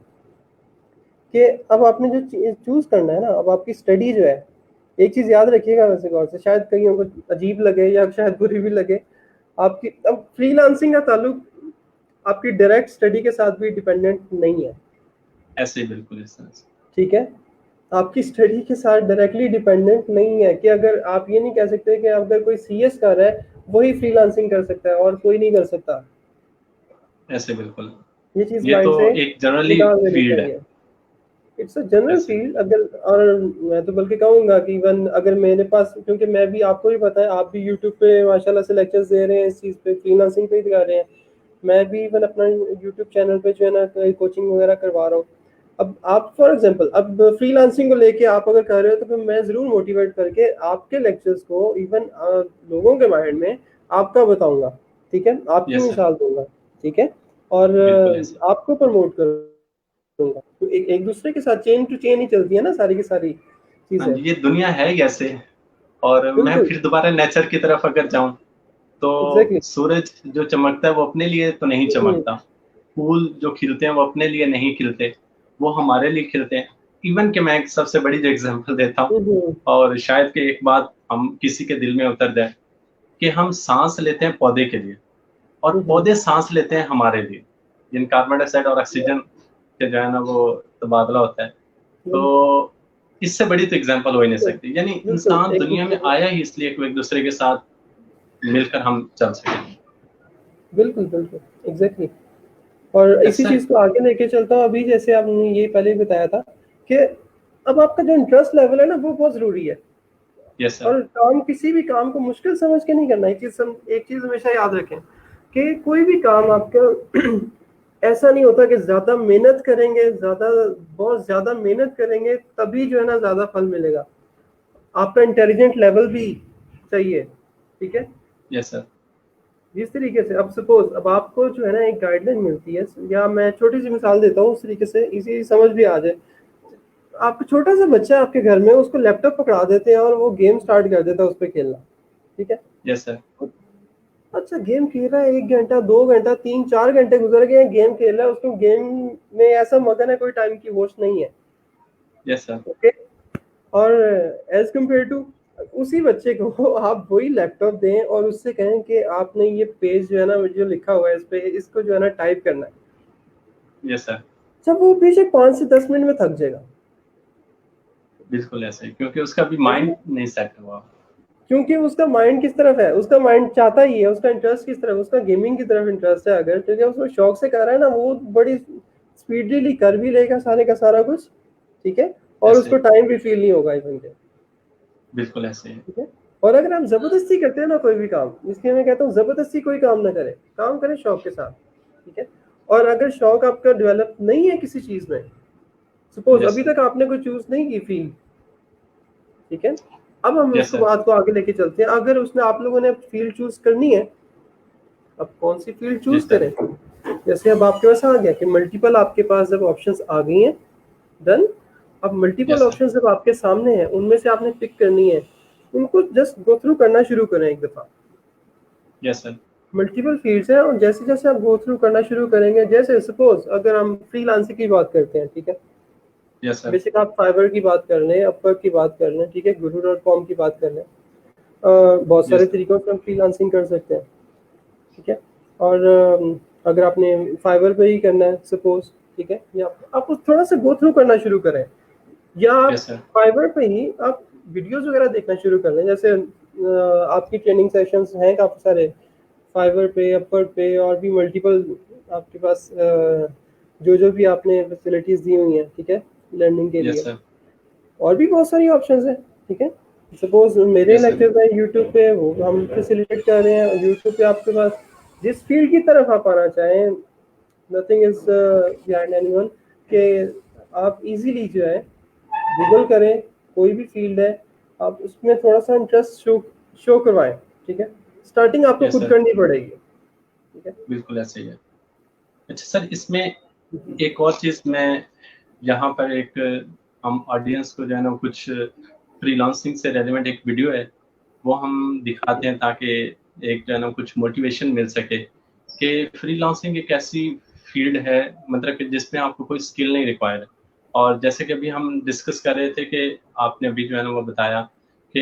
कि अब आपने जो चूज करना है ना, अब आपकी स्टडी जो है, एक चीज याद रखिएगा, वैसे गौर से, शायद कईयों को अजीब लगे या शायद बुरी भी लगे, आपकी अब फ्रीलांसिंग का ताल्लुक आपकी डायरेक्ट स्टडी के साथ भी डिपेंडेंट नहीं है, ऐसे ही बिल्कुल इस तरह से। ठीक है। आपकी स्टडी के साथ डायरेक्टली डिपेंडेंट नहीं है, कि अगर आप ये नहीं कह सकते कि अगर कोई सीएस कर रहा है वही फ्रीलांसिंग कर सकता है और कोई नहीं कर सकता। ऐसे बिल्कुल, ये चीज ये माइंड तो से एक जनरली निकाल देनी फील्ड है। चाहिए। इट्स अ जनरल ऐसे फील्ड। अगर, और मैं तो बल्कि कहूंगा कि इवन अगर मेरे पास, क्योंकि मैं भी, आपको भी पता है, आप भी यूट्यूब पे माशाल्लाह से लेक्चर्स दे रहे हैं इस चीज़ पे, फ्रीलांसिंग पे ही दिखा रहे हैं, मैं भी इवन अपना यूट्यूब चैनल पे जो है ना कोचिंग वगैरह करवा रहा हूँ। अब आप फॉर एग्जांपल अब फ्रीलांसिंग को लेके आप अगर कर रहे हो, तो फिर मैं ज़रूर मोटिवेट करके आपके लेक्चर्स को इवन लोगों के माइंड में आपका बताऊंगा, ठीक है, आपकी यस सर, मिसाल दूंगा, ठीक है, और बिल्कुल ऐसे। आपको प्रमोट करूंगा। तो एक दूसरे के साथ चेन टू चेन ही चलती है ना सारी की सारी हाँ चीजें। जी, ये दुनिया है ही ऐसे। और मैं बिल्कुल। फिर दोबारा नेचर की तरफ अगर जाऊं, तो एग्जैक्टली। सूरज जो चमकता है वो अपने लिए तो नहीं चमकता, फूल जो खिलते हैं वो अपने लिए नहीं खिलते, वो हमारे लिए खिलते हैं। इवन कि मैं एक सबसे बड़ी जो एग्जांपल देता हूँ, और शायद कि एक बात हम किसी के दिल में उतर जाए, कि हम सांस लेते हैं पौधे के लिए, और पौधे सांस लेते हैं हमारे लिए, जिन कार्बन डाइऑक्साइड और ऑक्सीजन के जो है ना वो तबादला होता है। तो इससे बड़ी तो एग्जांपल हो ही नहीं सकती, यानी बिल्कुल इंसान एक दुनिया दूसरे में को, आया ही इसलिए कि वो एक दूसरे के साथ मिलकर हम चल सकें। बिल्कुल बिल्कुल एग्जैक्टली। और इसी ऐसा। चीज को आगे लेके चलता हूँ। अभी जैसे आपने ये पहले ही बताया था कि अब आपका जो इंटरेस्ट लेवल है ना, वो बहुत जरूरी है। Yes sir. और काम, किसी भी काम को मुश्किल समझ के नहीं करना। एक चीज हमेशा याद रखें कि कोई भी काम आपका ऐसा नहीं होता कि ज्यादा मेहनत करेंगे, बहुत ज्यादा मेहनत करेंगे तभी जो है ना ज्यादा फल मिलेगा। आपका इंटेलिजेंट लेवल भी चाहिए, ठीक है। Yes sir. जिस तरीके से अब सपोज अब आपको जो है ना एक गाइडलाइन मिलती है, या मैं छोटी सी मिसाल देता हूँ उस तरीके से इजी समझ भी आ जाए। आपका छोटा सा बच्चा आपके घर में, उसको लैपटॉप पकड़ा देते हैं और वो गेम स्टार्ट कर देता है उस पर खेलना, ठीक है। Yes sir. अच्छा, गेम खेल रहा है, 1 घंटा 2 घंटा 3 4 घंटे गुजर गए, गेम खेल रहा है, उसको गेम में ऐसा मगन है, कोई टाइम की होश नहीं है, यस सर। ओके। और एज कम्पेयर टू उसी बच्चे को आप वही लैपटॉप दें और उससे कहें कि आपने ये पेज जो है ना, जो लिखा हुआ है इस पे, इसको जो है ना टाइप करना है, यस सर। जब वो बेशक 5 से 10 मिनट में थक जाएगा, बिल्कुल ऐसे ही, क्योंकि उसका भी ठीक माइंड है। नहीं सेट हुआ। क्योंकि उसका माइंड किस तरफ है, उसका माइंड चाहता ही है, उसका इंटरेस्ट किस तरफ, उसका गेमिंग की तरफ इंटरेस्ट है। अगर क्योंकि उसको शौक से कर रहा है ना, वो बड़ी स्पीडली कर भी लेगा सारे का सारा कुछ, ठीक है, और ऐसे उसको ही, टाइम भी फील नहीं होगा इवन के, बिल्कुल ऐसे ही। ठीक है। और अगर आप जबरदस्ती करते हैं ना कोई भी काम, इसलिए मैं कहता हूँ जबरदस्ती कोई काम ना करे, काम करें शौक के साथ, ठीक है। और अगर शौक आपका डेवलप नहीं है किसी चीज में, सपोज यस अभी सर। तक आपने कोई चूज नहीं की फील्ड, ठीक है, अब हम यस उसको सर। बात को आगे लेके चलते हैं। अगर उसने आप लोगों ने फील्ड चूज करनी है, अब कौन सी फील्ड जी चूज सर। करें? जैसे अब आपके पास आ गया कि मल्टीपल आपके पास जब ऑप्शंस आ गई हैं, डन। अब मल्टीपल यस सर। ऑप्शंस जब आपके सामने हैं, उनमें से आपने पिक करनी है, उनको जस्ट गो थ्रू करना शुरू करें एक दफा। Yes sir. मल्टीपल फील्ड्स हैं, और जैसे जैसे आप गो थ्रू करना शुरू करेंगे, जैसे सपोज अगर हम फ्रीलांसिंग की बात करते हैं, ठीक है, यस सर। बेसिक आप फाइवर की बात कर लें, अपवर्क की बात कर लें, ठीक है, guru.com की बात कर लें, बहुत सारे यस सर। तरीकों से हम फ्रीलांसिंग कर सकते हैं, ठीक है। और अगर आपने फाइवर पे ही करना है सपोज, ठीक है, या आप थोड़ा सा गो थ्रू करना शुरू करें, या आप यस सर। फाइवर पे ही आप वीडियोस वगैरह देखना शुरू कर लें। जैसे आपकी ट्रेनिंग सेशंस हैं काफ़ी सारे फाइवर पे, अपवर्क पे, और भी मल्टीपल आपके पास जो भी आपने फैसिलिटीज़ दी हुई हैं, ठीक है, लर्निंग के यस लिए, सर। और भी बहुत सारी ऑप्शंस हैं, ठीक है। सपोज मेरे यस सर। लेक्चर है यूट्यूब पे, वो हम फैसिलिटेट कर रहे हैं यूट्यूब पे। आपके पास जिस फील्ड की तरफ आप आना चाहें, नथिंग इज बिहाइंड एनीवन, कि आप इजीली जो है गूगल करें, कोई भी फील्ड है, आप उसमें थोड़ा सा इंटरेस्ट शो करवाएं, ठीक है। स्टार्टिंग आपको यस खुद सर। करनी पड़ेगी, ठीक है। बिल्कुल ऐसे ही है। अच्छा सर, इसमें एक और चीज़ मैं यहाँ पर एक हम ऑडियंस को जो है ना कुछ फ्रीलांसिंग से रेलेवेंट एक वीडियो है वो हम दिखाते हैं ताकि एक जो है ना कुछ मोटिवेशन मिल सके कि फ्रीलांसिंग एक ऐसी फील्ड है मतलब कि जिसमें आपको कोई स्किल नहीं रिक्वायर है। और जैसे कि अभी हम डिस्कस कर रहे थे कि आपने अभी जो है ना वो बताया कि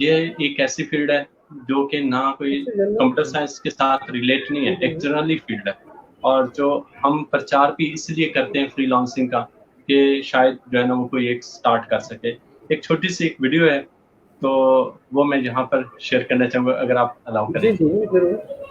ये एक ऐसी फील्ड है जो कि ना कोई अच्छा, जनरल। कंप्यूटर साइंस के साथ रिलेट नहीं है, एक हम्म। जनरली फील्ड है। और जो हम प्रचार भी इसलिए करते हैं फ्रीलांसिंग का कि शायद जो है ना वो कोई एक स्टार्ट कर सके। एक छोटी सी एक वीडियो है तो वो मैं यहाँ पर शेयर करना चाहूँगा अगर आप अलाउ जी करें। जी जरूर।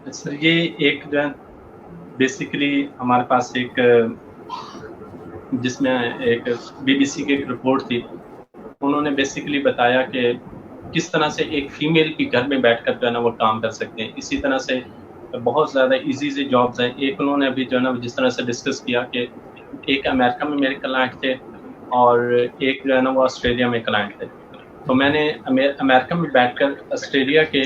सर ये एक जो है बेसिकली हमारे पास एक जिसमें एक बीबीसी की एक रिपोर्ट थी, उन्होंने बेसिकली बताया कि किस तरह से एक फीमेल की घर में बैठकर जो है ना वो काम कर सकते हैं। इसी तरह से बहुत ज़्यादा ईज़ी सी जॉब्स हैं। एक उन्होंने अभी जो है ना जिस तरह से डिस्कस किया कि एक अमेरिका में मेरे क्लाइंट थे, और एक जो है ना वो ऑस्ट्रेलिया में क्लाइंट थे। तो मैंने अमेरिका में बैठकर ऑस्ट्रेलिया के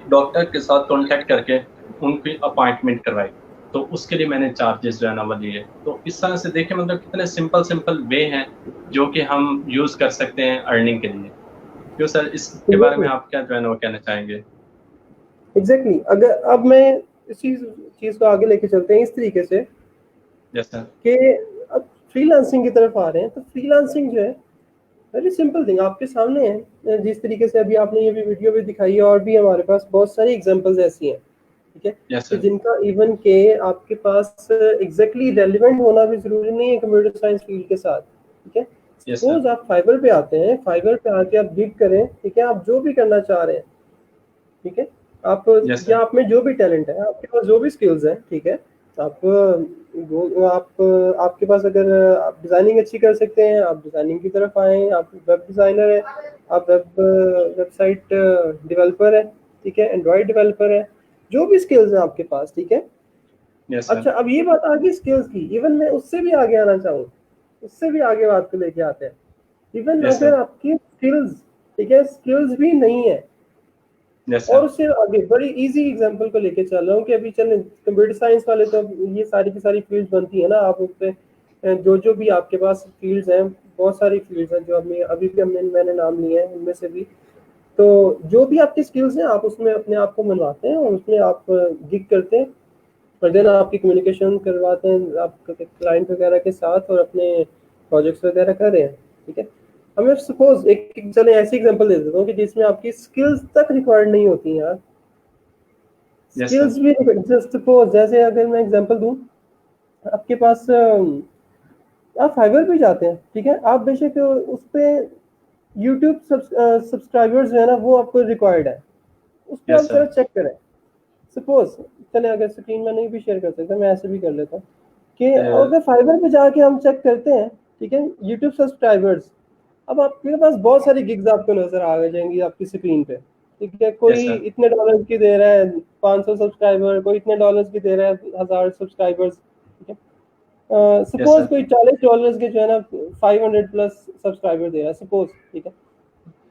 डॉक्टर के साथ कांटेक्ट करके उनकी अपॉइंटमेंट करवाई। तो उसके लिए मैंने चार्जेस जो है ना वो लिए। तो इस तरह से देखें मतलब कितने सिंपल वे हैं जो कि हम यूज कर सकते हैं अर्निंग के लिए। क्यों सर, इसके बारे में आप क्या जो है ना वो कहना चाहेंगे? एग्जैक्टली अगर अब मैं इस चीज को आगे लेके चलते हैं इस तरीके से जैसा कि अब फ्रीलांसिंग की तरफ आ रहे हैं। तो फ्रीलांसिंग जो है वेरी सिंपल थिंग आपके सामने है। जिस तरीके से अभी आपने ये भी वीडियो भी दिखाई है, और भी हमारे पास बहुत सारी एग्जांपल्स ऐसी हैं, ठीक है, कि जिनका इवन के आपके पास एग्जैक्टली रेलिवेंट होना भी जरूरी नहीं है कंप्यूटर साइंस फील्ड के साथ, ठीक है। सपोज आप फाइवर पे आते हैं, फाइवर पे आके आप गिग करें, ठीक है, आप जो भी करना चाह रहे हैं, ठीक है, आप या आप में जो भी टैलेंट है, आपके पास जो भी स्किल्स हैं, ठीक है, आप आपके पास अगर आप डिजाइनिंग अच्छी कर सकते हैं, आप डिजाइनिंग की तरफ आए, आप वेब डिजाइनर है, आप वेबसाइट डेवलपर है, ठीक है, एंड्रॉइड डेवलपर है, जो भी स्किल्स हैं आपके पास, ठीक है। अच्छा, अब ये बात आ गई स्किल्स की। इवन मैं उससे भी आगे आना चाहूँ, उससे भी आगे बात को लेके आते हैं। इवन अगर आपकी स्किल्स, ठीक है, स्किल्स भी नहीं है, और उससे आगे बड़ी इजी एग्जांपल को लेके चल रहा हूँ कि अभी चले कंप्यूटर साइंस वाले, तो ये सारी की सारी फील्ड बनती है ना, आप उसपे जो भी आपके पास फील्ड्स हैं, बहुत सारी फील्ड्स हैं जो अभी भी मैंने नाम लिए हैं उनमें से भी। तो जो भी आपकी स्किल्स हैं, आप उसमें अपने आप को मनवाते हैं और उसमें आप गिग करते हैं, और देन आपकी कम्युनिकेशन करवाते हैं आप क्लाइंट वगैरह के साथ, और अपने प्रोजेक्ट्स वगैरह कर रहे हैं, ठीक है। अब मैं सपोज एक चले ऐसी एग्जांपल दे देता हूँ कि जिसमें आपकी स्किल्स तक रिक्वायर्ड नहीं होती यार, स्किल्स भी जस्ट सपोज, जैसे अगर मैं एग्जांपल दूं, आपके पास आप फाइवर पे जाते हैं, ठीक है, आप बेशक उस पे यूट्यूब सब्सक्राइबर्स जो है ना वो आपको रिक्वायर्ड है, उस पर आप जरा चेक करें। सपोज चले, अगर स्क्रीन में नहीं भी शेयर कर सकता, मैं ऐसे भी कर लेता हूँ कि अगर फाइवर पे जाके हम चेक करते हैं, ठीक है, यूट्यूब सब्सक्राइबर्स, अब आपके पास बहुत सारी गिग्स आपको नजर आ जाएंगी आपकी स्क्रीन पे, ठीक है। कोई इतने डॉलर्स की दे रहा है 500 सब्सक्राइबर, कोई इतने डॉलर्स की दे रहा है 1000 सब्सक्राइबर्स, ठीक है। सपोज कोई $40 के जो है ना 500 प्लस सब्सक्राइबर दे रहा है, सपोज, ठीक है।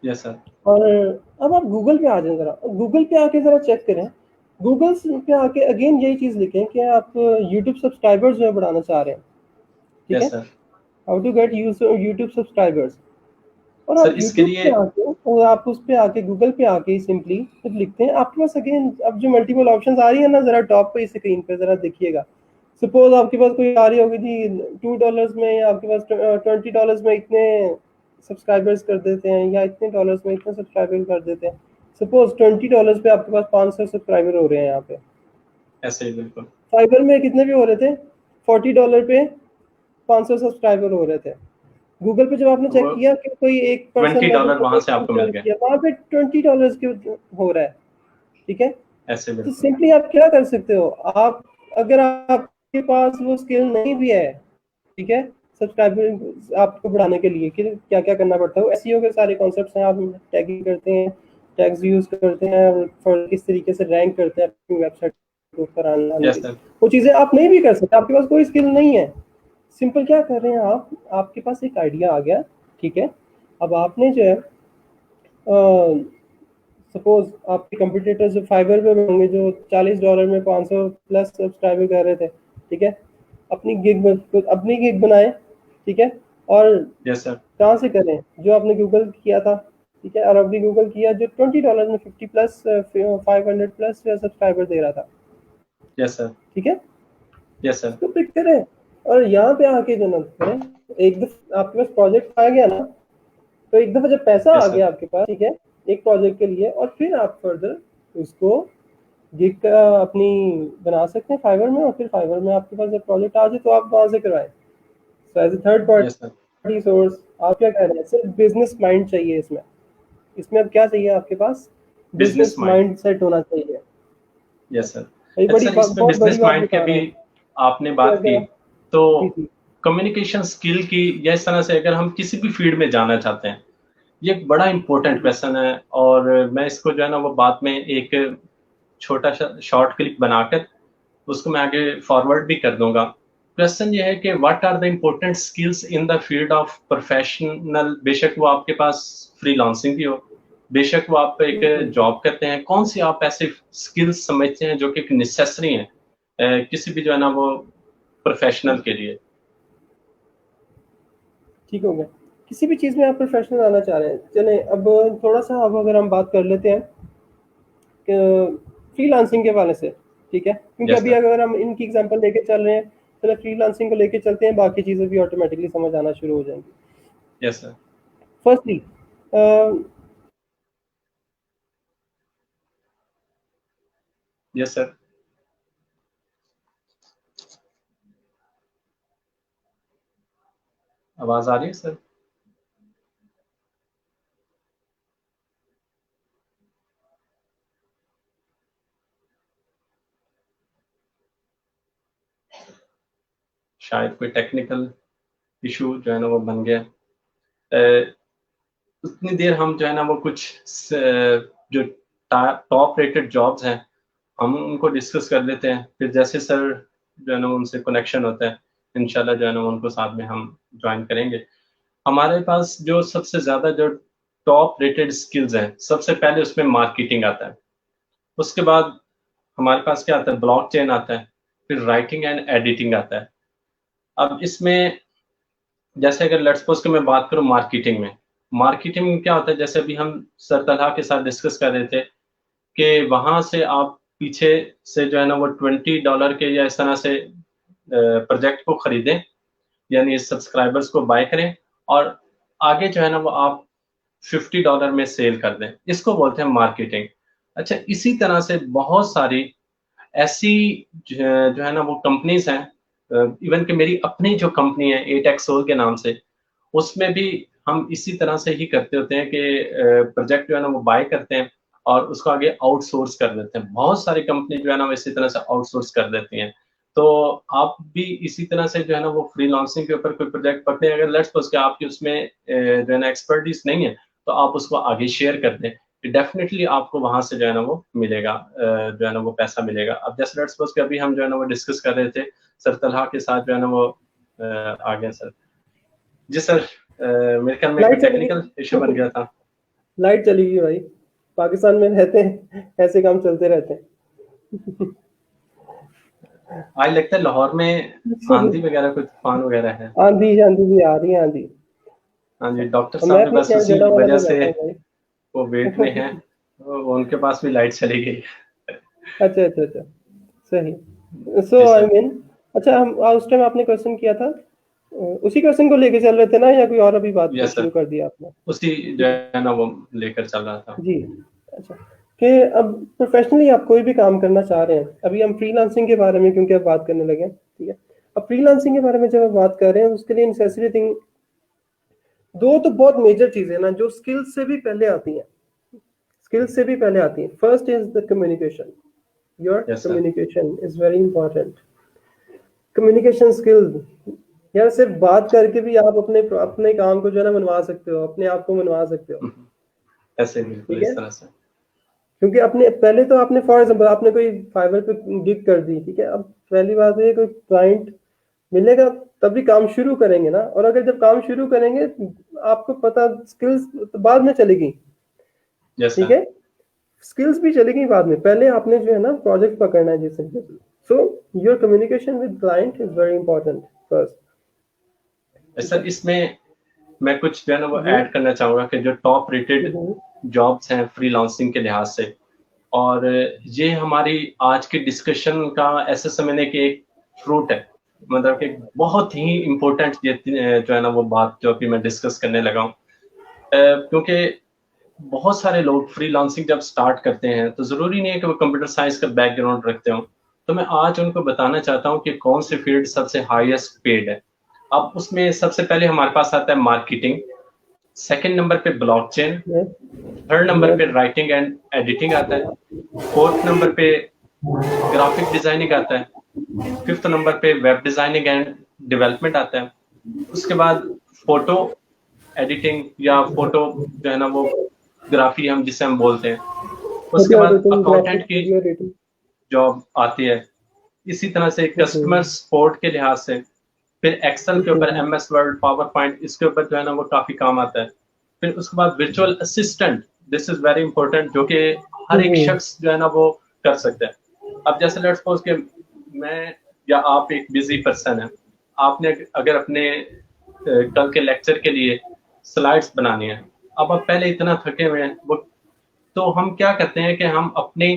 Yes sir. और अब आप गूगल पे आ जाए, जरा गूगल पे आके जरा चेक करें, गूगल पे आके अगेन यही चीज लिखें कि आप यूट्यूब सब्सक्राइबर्स जो है बढ़ाना चाह रहे हैं, ठीक है, how to get YouTube subscribers. और आप यूट्यूब पे आके, और आप उस पे आके गूगल पे आके सिंपली जब लिखते हैं, आपके पास अगेन अब जो मल्टीपल ऑप्शंस आ रही है ना, जरा टॉप पे स्क्रीन पे जरा देखिएगा। सपोज आपके पास कोई आ रही होगी जी $2 में, या आपके पास $20 में इतने सब्सक्राइबर्स कर देते हैं, या इतने डॉलर्स में इतने सब्सक्राइबर कर देते हैं। सपोज $20 पे आपके पास 500 सब्सक्राइबर हो रहे हैं यहाँ पे, ऐसे ही बिल्कुल। फाइबर में कितने भी हो रहे थे, $40 पे 500 सब्सक्राइबर हो रहे थे। गूगल पे जब आपने चेक किया कि कोई एक पर्सन $20 वहां से आपको मिल गया, वहां पे $20 के हो रहा है, ठीक है। ऐसे तो सिंपली आप क्या कर सकते हो, आप अगर आपके पास वो स्किल नहीं भी है, ठीक है, सब्सक्राइबर आपको बढ़ाने के लिए कि क्या क्या करना पड़ता है, एसईओ के सारे कॉन्सेप्ट्स हैं, आप टैगिंग करते हैं, टैग्स यूज करते हैं, और किस तरीके से रैंक करते हैं अपनी वेबसाइट के ऊपर आने के लिए, वो चीजें आप नहीं भी कर सकते, आपके पास कोई स्किल नहीं है। सिंपल क्या कर रहे हैं आप, आपके पास एक आइडिया आ गया, ठीक है, अब आपने जो है सपोज आपके कंपटीटर्स जो फाइबर पे होंगे जो $40 में 500 प्लस सब्सक्राइबर कर रहे थे, ठीक है, अपनी गिग बनाए, ठीक है, और कहाँ से करें, जो आपने गूगल किया था, ठीक है, और अभी गूगल किया जो $20 में 50 प्लस 500 प्लस सब्सक्राइबर दे रहा था, यस सर, ठीक है, यस सर, तो पिक करें और यहाँ पे आके जो ना करें, एक दफा आपके पास प्रोजेक्ट आ गया ना, तो एक दफा जब पैसा आ गया आपके पास, ठीक है, एक प्रोजेक्ट के लिए, और फिर आप फर्दर उसको गिग का अपनी बना सकते हैं फाइवर में, और फिर फाइवर में आपके पास जब प्रोजेक्ट आ जाए तो आप वहां से करवाएं। So as a third party source आप क्या कह रहे हैं, सिर्फ बिजनेस माइंड चाहिए इसमें। इसमें अब क्या चाहिए आपके पास, बिजनेस माइंड सेट होना चाहिए। Yes sir. बिजनेस माइंड के भी आपने बात की, तो कम्युनिकेशन स्किल की, या इस तरह से अगर हम किसी भी फील्ड में जाना चाहते हैं, ये एक बड़ा इंपॉर्टेंट क्वेश्चन है। और मैं इसको जो है ना वो बाद में एक छोटा सा शॉर्ट क्लिप बनाकर उसको मैं आगे फॉरवर्ड भी कर दूंगा। क्वेश्चन ये है कि what are the important skills in the field of professional, बेशक वो आपके पास फ्रीलांसिंग भी हो, बेशक वो आप एक जॉब करते हैं, कौन सी आप ऐसे स्किल्स समझते हैं जो कि नेसेसरी हैं किसी भी जो है ना वो प्रोफेशनल के लिए? ठीक हो गया। किसी भी चीज़ में आप प्रोफेशनल आना चाह रहे हैं, चलें अब थोड़ा सा अब अगर हम बात कर लेते हैं फ्रीलांसिंग के वाले से, ठीक है, क्योंकि Yes, अभी sir. अगर हम इनकी एग्जांपल लेके चल रहे हैं, चलो फ्रीलांसिंग को लेके चलते हैं, बाकी चीज़ें भी ऑटोमेटिकली समझ आना शुरू हो जाएंगी। Yes, sir. Firstly Yes, sir. आवाज आ रही है सर? शायद कोई टेक्निकल इशू जो है ना वो बन गया। उतनी देर हम जो है ना वो कुछ जो टॉप रेटेड जॉब्स हैं हम उनको डिस्कस कर लेते हैं, फिर जैसे सर जो है ना उनसे कनेक्शन होता है इंशाल्लाह जो है ना उनको साथ में हम ज्वाइन करेंगे। हमारे पास जो सबसे ज़्यादा जो टॉप रेटेड स्किल्स हैं, सबसे पहले उसमें मार्केटिंग आता है, उसके बाद हमारे पास क्या आता है, ब्लॉकचेन आता है, फिर राइटिंग एंड एडिटिंग आता है। अब इसमें जैसे अगर लेट्स सपोज कि मैं बात करूं मार्केटिंग में क्या होता है, जैसे अभी हम सर तलहा के साथ डिस्कस कर रहे थे कि वहां से आप पीछे से जो है ना वो $20 के या इस तरह से प्रोजेक्ट को खरीदें, यानी सब्सक्राइबर्स को बाय करें और आगे जो है ना वो आप $50 में सेल कर दें, इसको बोलते हैं मार्केटिंग। अच्छा, इसी तरह से बहुत सारी ऐसी जो है ना वो कंपनीज हैं, इवन कि मेरी अपनी जो कंपनी है 8xOL के नाम से, उसमें भी हम इसी तरह से ही करते होते हैं कि प्रोजेक्ट जो है ना वो बाय करते हैं और उसको आगे आउटसोर्स कर देते हैं। बहुत सारी कंपनी जो है ना वो इसी तरह से आउटसोर्स कर देती हैं। तो आप भी इसी तरह से जो है ना वो फ्रीलांसिंग के ऊपर कोई प्रोजेक्ट पकड़े, अगर लेट्स सपोज कि आपकी उसमें जो है ना एक्सपर्टीज नहीं है, तो आप उसको आगे शेयर कर दें, डेफिनेटली आपको वहां से जो है ना वो मिलेगा, जो है ना वो पैसा मिलेगा। अब जैसे लेट्स सपोज कि अभी हम जो है ना वो डिस्कस कर रहे थे सर तलहा के साथ जो है ना वो आ गया सर। जी सर, मेरे ख्याल में कोई लाइट चली टेक्निकल इशू बन गई। गया था। लाइट चली गई भाई, पाकिस्तान में रहते हैं ऐसे काम चलते रहते हैं। आज लगता है लाहौर में आंधी वगैरह, कोई तूफान वगैरह है। आंधी आंधी भी आ रही है, आंधी। हाँ जी, डॉक्टर और साहब मैं भी अपने बस क्या उसी जड़ा वाला वजह में से बैठा हूँ भाई। वो वेट में है, वो उनके पास भी लाइट चली गई। अच्छा अच्छा अच्छा, सही। जी सो आई सर। मीन, अच्छा हम उस टाइम आपने क्वेश्चन किया था, उसी क्वेश्चन को लेके चल रहे थे ना, या कोई और अभी बात यस शुरू सर, कर दिया आपने? उसी जो है ना वो लेकर चल रहा था। जी। अच्छा, कि अब प्रोफेशनली आप कोई भी काम करना चाह रहे हैं, अभी हम फ्रीलांसिंग के बारे में क्योंकि अब बात करने लगे हैं, ठीक है। अब फ्रीलांसिंग के बारे में जब हम बात कर रहे हैं, उसके लिए नेसेसरी थिंग दो तो बहुत मेजर चीजें ना जो स्किल्स से भी पहले आती हैं, स्किल्स से भी पहले आती हैं। First is the communication. Your yes sir. Communication is very important. Communication skill, यार सिर्फ बात करके भी आप अपने अपने काम को जो है ना मनवा सकते हो, अपने आप को मनवा सकते हो, ऐसे बिल्कुल ठीक है। इस तरह से। क्योंकि अपने पहले तो आपने फॉर एग्जाम्पल आपने कोई फाइवर पे गिग कर दी, ठीक है। अब पहली बात है कोई क्लाइंट मिलेगा तभी काम शुरू करेंगे ना, और अगर जब काम शुरू करेंगे आपको पता स्किल्स तो बाद में चलेगी, यस ठीक सर। है। स्किल्स भी चलेगी बाद में, पहले आपने जो है ना प्रोजेक्ट पकड़ना है जिससे। So your communication with client is very important first, ठीक सर है। इसमें मैं कुछ जो है ना वो हम्म, ऐड करना चाहूँगा कि जो टॉप रेटेड हम्म, जॉब्स हैं फ्रीलांसिंग के लिहाज से, और ये हमारी आज की डिस्कशन का ऐसे समझने की एक फ्रूट है, मतलब कि बहुत ही इम्पोर्टेंट ये जो है ना वो बात जो अभी मैं डिस्कस करने लगा हूँ, क्योंकि बहुत सारे लोग फ्रीलांसिंग जब स्टार्ट करते हैं तो ज़रूरी नहीं है कि वो कंप्यूटर साइंस का बैकग्राउंड रखते हों। तो मैं आज उनको बताना चाहता हूँ कि कौन सी फील्ड सबसे हाईएस्ट पेड है। अब उसमें सबसे पहले हमारे पास आता है मार्केटिंग, सेकंड नंबर पे blockchain, yes, third number yes, पे राइटिंग एंड एडिटिंग आता है, फोर्थ नंबर पे ग्राफिक डिजाइनिंग आता है, फिफ्थ नंबर पे वेब डिजाइनिंग एंड डेवलपमेंट आता है, उसके बाद फोटो एडिटिंग या फोटो जो है ना वो ग्राफी हम जिसे हम बोलते हैं, उसके फोटो बाद एडिटिंग, अकाउंटेंट ग्राफिक, की वीडियो एडिटिंग। जॉब आती है। इसी तरह से कस्टमर सपोर्ट के लिहाज से फिर एक्सेल के ऊपर MS वर्ड, पावर पॉइंट, इसके ऊपर जो है ना वो काफी काम आता है। फिर उसके बाद virtual assistant, this is very important, जो कि हर एक शख्स जो है ना वो कर सकता है। अब जैसे लेट्स सपोज कि मैं या आप एक बिजी पर्सन है, आपने अगर अपने कल के लेक्चर के लिए स्लाइड्स बनानी है, अब आप पहले इतना थके हुए हैं, वो तो हम क्या करते हैं कि हम अपने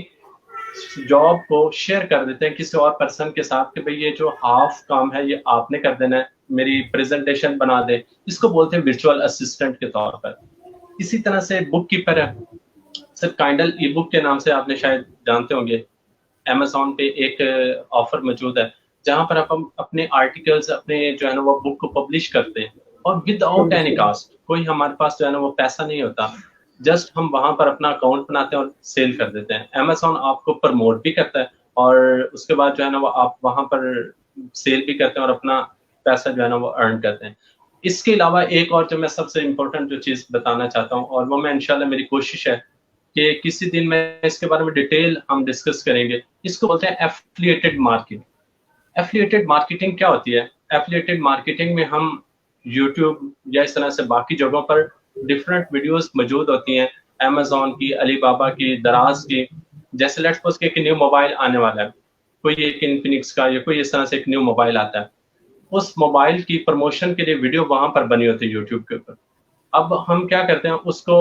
जॉब को शेयर कर देते हैं किसी और पर्सन के साथ कि भाई ये जो हाफ काम है ये आपने कर देना है, मेरी प्रेजेंटेशन बना दे। इसको बोलते हैं वर्चुअल असिस्टेंट के तौर पर। इसी तरह से बुक कीपर है सर, काइंडल ई बुक के नाम से आपने शायद जानते होंगे, Amazon पे एक ऑफर मौजूद है जहां पर आप अपने आर्टिकल्स, अपने जो है ना वो बुक को पब्लिश करते हैं और विदाउट एनी कास्ट, कोई हमारे पास जो है ना वो पैसा नहीं होता, जस्ट हम वहां पर अपना अकाउंट बनाते हैं और सेल कर देते हैं। Amazon आपको प्रमोट भी करता है और उसके बाद जो है ना वो आप वहां पर सेल भी करते हैं और अपना पैसा जो है ना वो अर्न करते हैं। इसके अलावा एक और जो मैं सबसे इम्पोर्टेंट जो चीज बताना चाहता हूँ, और वो मैं इंशाल्लाह मेरी कोशिश है कि किसी दिन में इसके बारे में डिटेल हम डिस्कस करेंगे, इसको बोलते हैं एफिलिएटेड मार्केटिंग। एफिलिएटेड मार्केटिंग क्या होती है? एफिलिएटेड मार्केटिंग में हम यूट्यूब या इस तरह से बाकी जगहों पर डिफरेंट वीडियोस मौजूद होती हैं, Amazon की, अलीबाबा की, दराज की। जैसे लेट्स सपोज कि एक न्यू मोबाइल आने वाला है, कोई एक इन्फिनिक्स का या कोई इस तरह से एक न्यू मोबाइल आता है, उस मोबाइल की प्रमोशन के लिए वीडियो वहां पर बनी होती है यूट्यूब के ऊपर। अब हम क्या करते हैं, उसको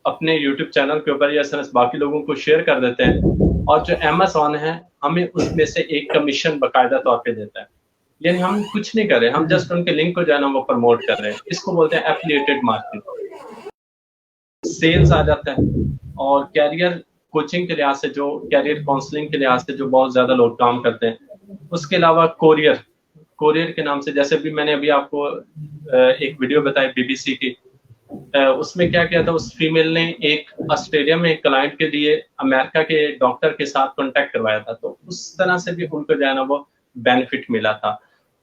अपने यूट्यूब चैनल के ऊपर या इस तरह से बाकी लोगों को शेयर कर देते हैं और जो Amazon है हमें उसमें से एक कमीशन बाकायदा तौर पे देता है। यानी हम कुछ नहीं कर रहे, हम जस्ट उनके लिंक को जो है ना वो प्रमोट कर रहे हैं। इसको बोलते हैं एफिलिएटेड मार्केटिंग। सेल्स आ जाता है और कैरियर कोचिंग के लिहाज से, जो कैरियर काउंसलिंग के लिहाज से जो बहुत ज्यादा लोग काम करते हैं। उसके अलावा कोरियर, कोरियर के नाम से, जैसे भी मैंने अभी आपको एक वीडियो बताई BBC की, उसमें क्या किया था, उस फीमेल ने एक ऑस्ट्रेलिया में एक क्लाइंट के लिए अमेरिका के डॉक्टर के साथ कांटेक्ट करवाया था, तो उस तरह से भी उनको जो है ना वो बेनिफिट मिला था।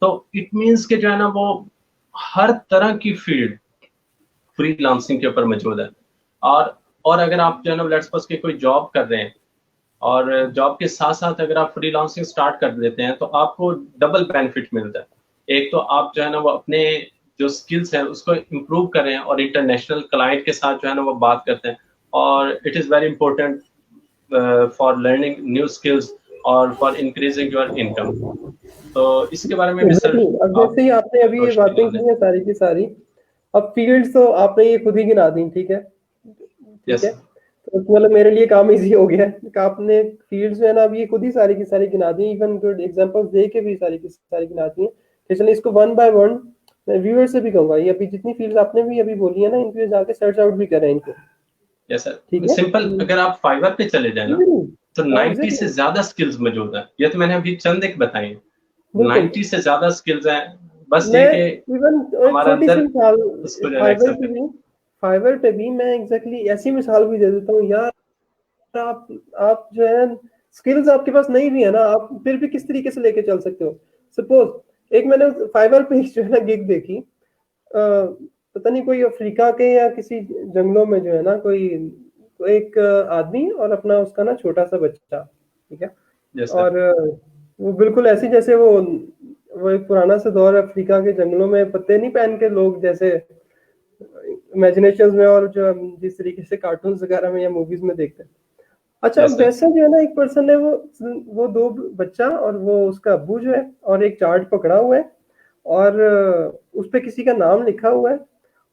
तो इट मींस के जो है ना वो हर तरह की फील्ड फ्रीलांसिंग के ऊपर मौजूद है। और अगर आप जो है ना लेट्स सपोज कि कोई जॉब कर रहे हैं और जॉब के साथ साथ अगर आप फ्रीलांसिंग स्टार्ट कर देते हैं तो आपको डबल बेनिफिट मिलता है। एक तो आप जो है ना वो अपने जो स्किल्स है उसको इम्प्रूव कर रहे हैं और इंटरनेशनल क्लाइंट के साथ जो है ना वो बात करते हैं, और it is very important for learning new skills और फॉर इंक्रीजिंग योर इनकम। तो इसके बारे में भी सर, अब जैसे ही आपने अभी ये बातें की हैं सारी की सारी, अब फील्ड्स तो आपने ये खुद ही गिना दी, ठीक है, ठीक है, तो मतलब मेरे लिए काम इजी हो गया है। आपने फील्ड्स जो है ना अभी ये खुद ही सारी की सारी गिना दी, इवन गुड एग्जांपल्स दे के भी सारी की सारी गिना दी है। तो चलिए इसको वन बाय वन मैं व्यूअर से भी कहूंगा, ये अभी जितनी फील्ड्स आपने भी अभी बोली है ना, इन पे जाके सर्च आउट भी करें इनको। यस सर, सिंपल, अगर आप फाइवर पे चले जाए ना तो 90 से ज्यादा स्किल्स मौजूद है। ये तो मैंने अभी चंद एक बताई है, 90 से ज्यादा स्किल्स हैं। बस ये कि इवन हमारा छोटी सी अंदर मिसाल उसको जो है फाइवर पे भी मैं एग्जैक्टली ऐसी मिसाल भी दे देता हूँ यार। आप जो है स्किल्स आपके पास नहीं भी है ना, आप फिर भी किस तरीके से लेके चल सकते हो। सपोज एक मैंने फाइवर पे जो है ना गिग देखी, पता नहीं कोई अफ्रीका के या किसी जंगलों में जो है ना कोई एक आदमी और अपना उसका ना छोटा सा बच्चा, ठीक है, और वो बिल्कुल ऐसी जैसे वो एक पुराना सा दौर अफ्रीका के जंगलों में पत्ते नहीं पहन के लोग जैसे इमेजिनेशंस में और जो जिस तरीके से कार्टून्स वगैरह में या मूवीज में देखते हैं। अच्छा, वैसे जो है ना एक पर्सन है, वो दो बच्चा और वो उसका अब्बू जो है, और एक चार्ट पकड़ा हुआ है और उस पे किसी का नाम लिखा हुआ है